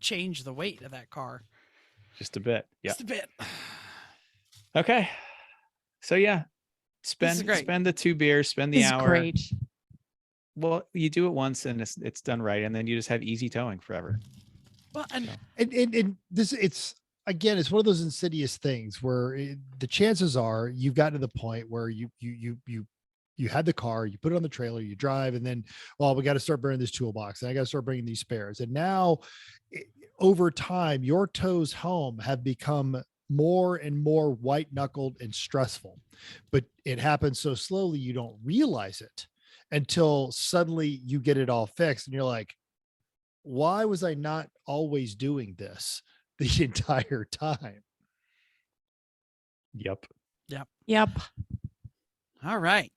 change the weight of that car Just a bit. Yeah. just a bit. Okay. So yeah, This is great. spend the 2 beers, spend the This is hour. great. Well, you do it once and it's done right, and then you just have easy towing forever. Well, and So. And this, it's again, it's one of those insidious things where the chances are you've gotten to the point where you had the car, you put it on the trailer, you drive, and then, well, we got to start burning this toolbox, and I got to start bringing these spares. And now, over time, your tows home have become more and more white knuckled and stressful, but it happens so slowly you don't realize it until suddenly you get it all fixed, and you're like, why was I not always doing this the entire time? Yep. Yep. all right.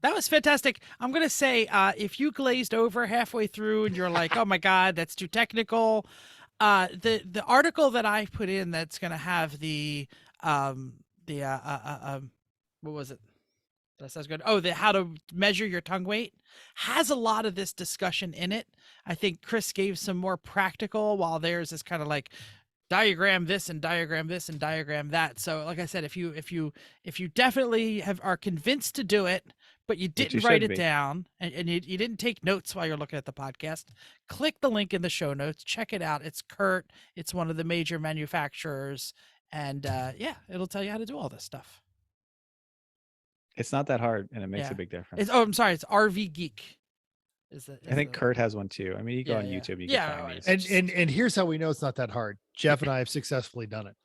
That was fantastic. I'm going to say, if you glazed over halfway through and you're like, oh my God, that's too technical. The article that I put in that's going to have what was it? That sounds good. Oh, the how to measure your tongue weight has a lot of this discussion in it. I think Chris gave some more practical, while theirs is kind of like diagram this and diagram this and diagram that. So like I said, if you definitely are convinced to do it, but you didn't write it down and you didn't take notes while you're looking at the podcast, click the link in the show notes, check it out. It's Kurt. It's one of the major manufacturers. And it'll tell you how to do all this stuff. It's not that hard, and it makes Yeah. a big difference. I'm sorry. It's RV Geek. I think Kurt has one too. I mean, you go on Yeah, yeah. YouTube, you Yeah, can find right. these. And here's how we know it's not that hard. Jeff and I have successfully done it.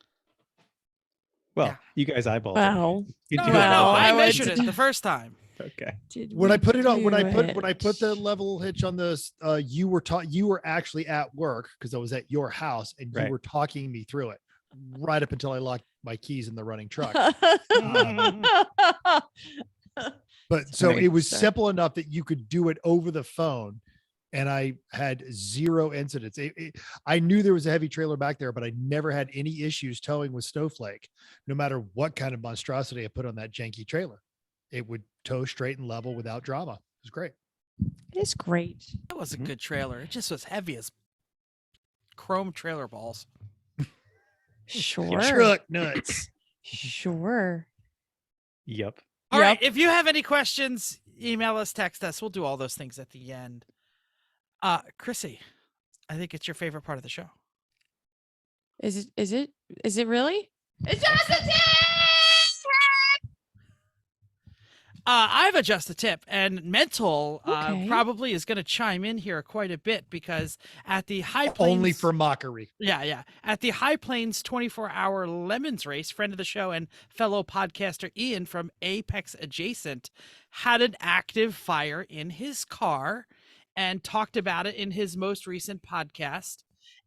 Well, Yeah. you guys eyeballed Wow. it. You No, do no, it Well, no, like I I measured would- it the first time. that. Okay. When I put it on, when I put it? the level hitch on this, you were actually at work because I was at your house, and you Right. were talking me through it right up until I locked my keys in the running truck. But so Right. it was Sorry. simple enough that you could do it over the phone, and I had 0 incidents. I knew there was a heavy trailer back there, but I never had any issues towing with Snowflake, no matter what kind of monstrosity I put on that janky trailer. It would tow straight and level without drama. It was great. It is great. That was a Mhm. good trailer. It just was heavy as chrome trailer balls. Sure. Truck nuts. Sure. Yep. All right. Yep. If you have any questions, email us, text us. We'll do all those things at the end. Chrissy, I think it's your favorite part of the show. Is it really? It's just a tip. I've adjusted the tip, and Mental Okay. probably is going to chime in here quite a bit because at the High Plains, Only for mockery. yeah, at the High Plains 24-hour Lemons race, friend of the show and fellow podcaster Ian from Apex Adjacent had an active fire in his car and talked about it in his most recent podcast.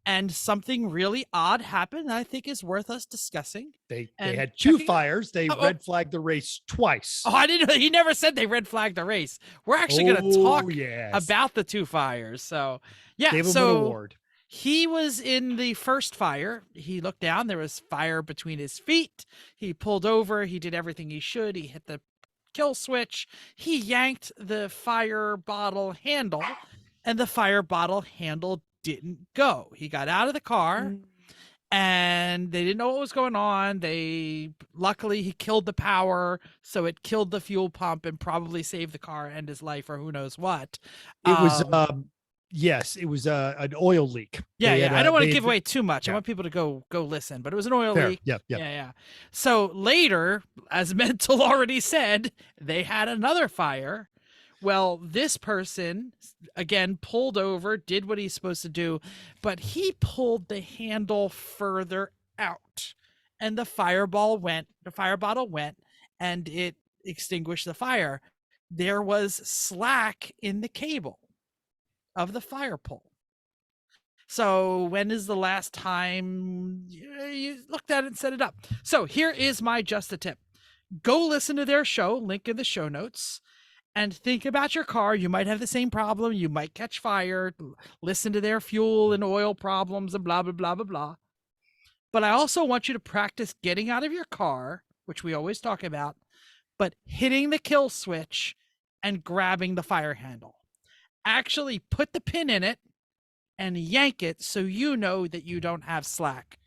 And something really odd happened I think is worth us discussing. They And had two checking it. fires. They Oh, red flagged the race twice. Oh, I didn't know. He never said they red flagged the race. We're actually going to talk yes. about the two fires. So, yeah. Gave him an So award. he was in the first fire. He looked down. There was fire between his feet. He pulled over. He did everything he should. He hit the kill switch. He yanked the fire bottle handle, and the fire bottle handle didn't go. He got out of the car. And they didn't know what was going on. Luckily he killed the power, so it killed the fuel pump and probably saved the car and his life, or who knows what. It was yes, it was an oil leak. Yeah, They yeah. had, I don't want to they give had- away too much. I yeah. want people to go listen, but it was an oil Fair. leak. Yep. Yeah. So later, as Mental already said, they had another fire. Well, this person, again, pulled over, did what he's supposed to do, but he pulled the handle further out, and the fireball went, the fire bottle went, and it extinguished the fire. There was slack in the cable of the fire pole. So when is the last time you looked at it and set it up? So here is my just a tip. Go listen to their show, link in the show notes, and think about your car. You might have the same problem. You might catch fire. Listen to their fuel and oil problems and blah, blah, blah, blah, blah. But I also want you to practice getting out of your car, which we always talk about, but hitting the kill switch and grabbing the fire handle. Actually put the pin in it and yank it so you know that you don't have slack.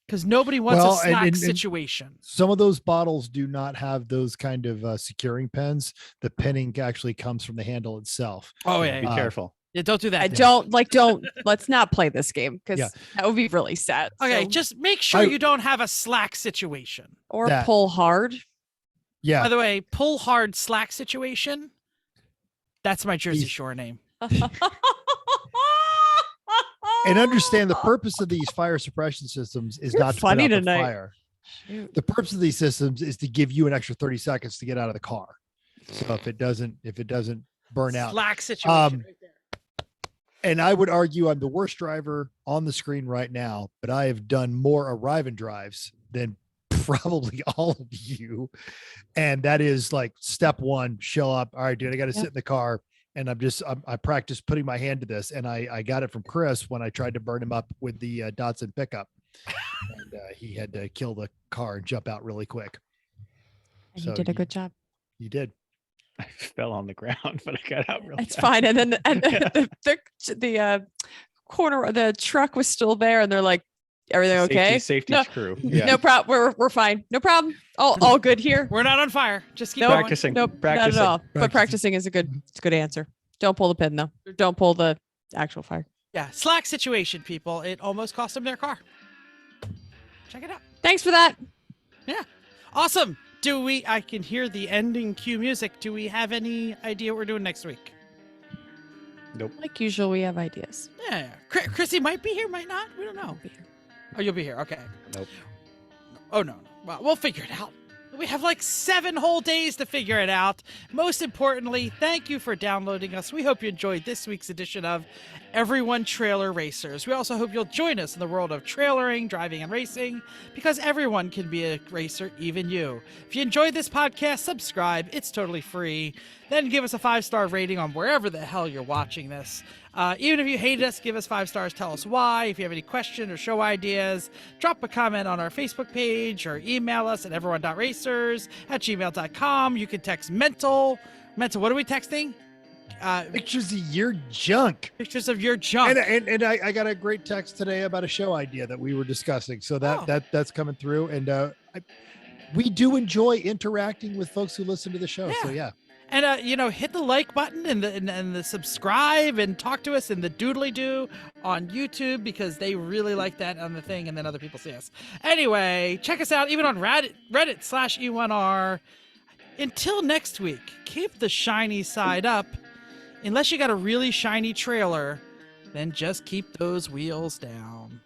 Because nobody wants Well, a slack and situation. Some of those bottles do not have those kind of securing pins. The pinning actually comes from the handle itself. Oh, yeah. Be Yeah, careful. don't do that. I Dan. don't let's not play this game because Yeah. that would be really sad. Okay, So- just make sure I- you don't have a slack situation. or that- pull hard. By Yeah. the way, pull hard slack situation. That's my Jersey He's- Shore name. And understand the purpose of these fire suppression systems is You're not to put funny out the tonight. fire. Shoot. The purpose of these systems is to give you an extra 30 seconds to get out of the car. So if it doesn't burn out. Slack situation. Right there. And I would argue I'm the worst driver on the screen right now, but I have done more arrive and drives than probably all of you. And that is like step one, show up. All right, dude, I got to sit in the car. And I practiced putting my hand to this. And I got it from Chris when I tried to burn him up with the Datsun pickup. And he had to kill the car and jump out really quick. You So did a good job. You did. I fell on the ground, but I got out really It's fast. fine. And then the corner, the truck was still there, and they're like, "Everything okay? Safety No, crew. No problem. We're fine. No problem. All good here. We're not on fire. Just keep Nope. going. Practicing. Nope, not Practicing. at all. But Practicing. practicing is it's a good answer. Don't pull the pin though. Don't pull the actual fire. Yeah, slack situation, people. It almost cost them their car. Check it out. Thanks for that. Yeah. Awesome. I can hear the ending cue music. Do we have any idea what we're doing next week? Nope. Like usual, we have ideas. Yeah. Chrissy might be here, might not. We don't know. Oh, you'll be here. Okay. Nope. Oh, no. Well, we'll figure it out. We have like 7 whole days to figure it out. Most importantly, thank you for downloading us. We hope you enjoyed this week's edition of Everyone Trailer Racers. We also hope you'll join us in the world of trailering, driving, and racing, because everyone can be a racer, even you. If you enjoyed this podcast, subscribe. It's totally free. Then give us a 5-star rating on wherever the hell you're watching this. Even if you hated us, give us 5 stars. Tell us why. If you have any questions or show ideas, drop a comment on our Facebook page or email us at everyone.racers@gmail.com. You can text Mental. Mental, what are we texting? Pictures of your junk. Pictures of your junk. And I got a great text today about a show idea that we were discussing. So that's coming through. And we do enjoy interacting with folks who listen to the show. So yeah. And hit the like button and the subscribe and talk to us in the doodly doo on YouTube because they really like that on the thing, and then other people see us. Anyway, check us out even on Reddit/E1R. Until next week, keep the shiny side up. Unless you got a really shiny trailer, then just keep those wheels down.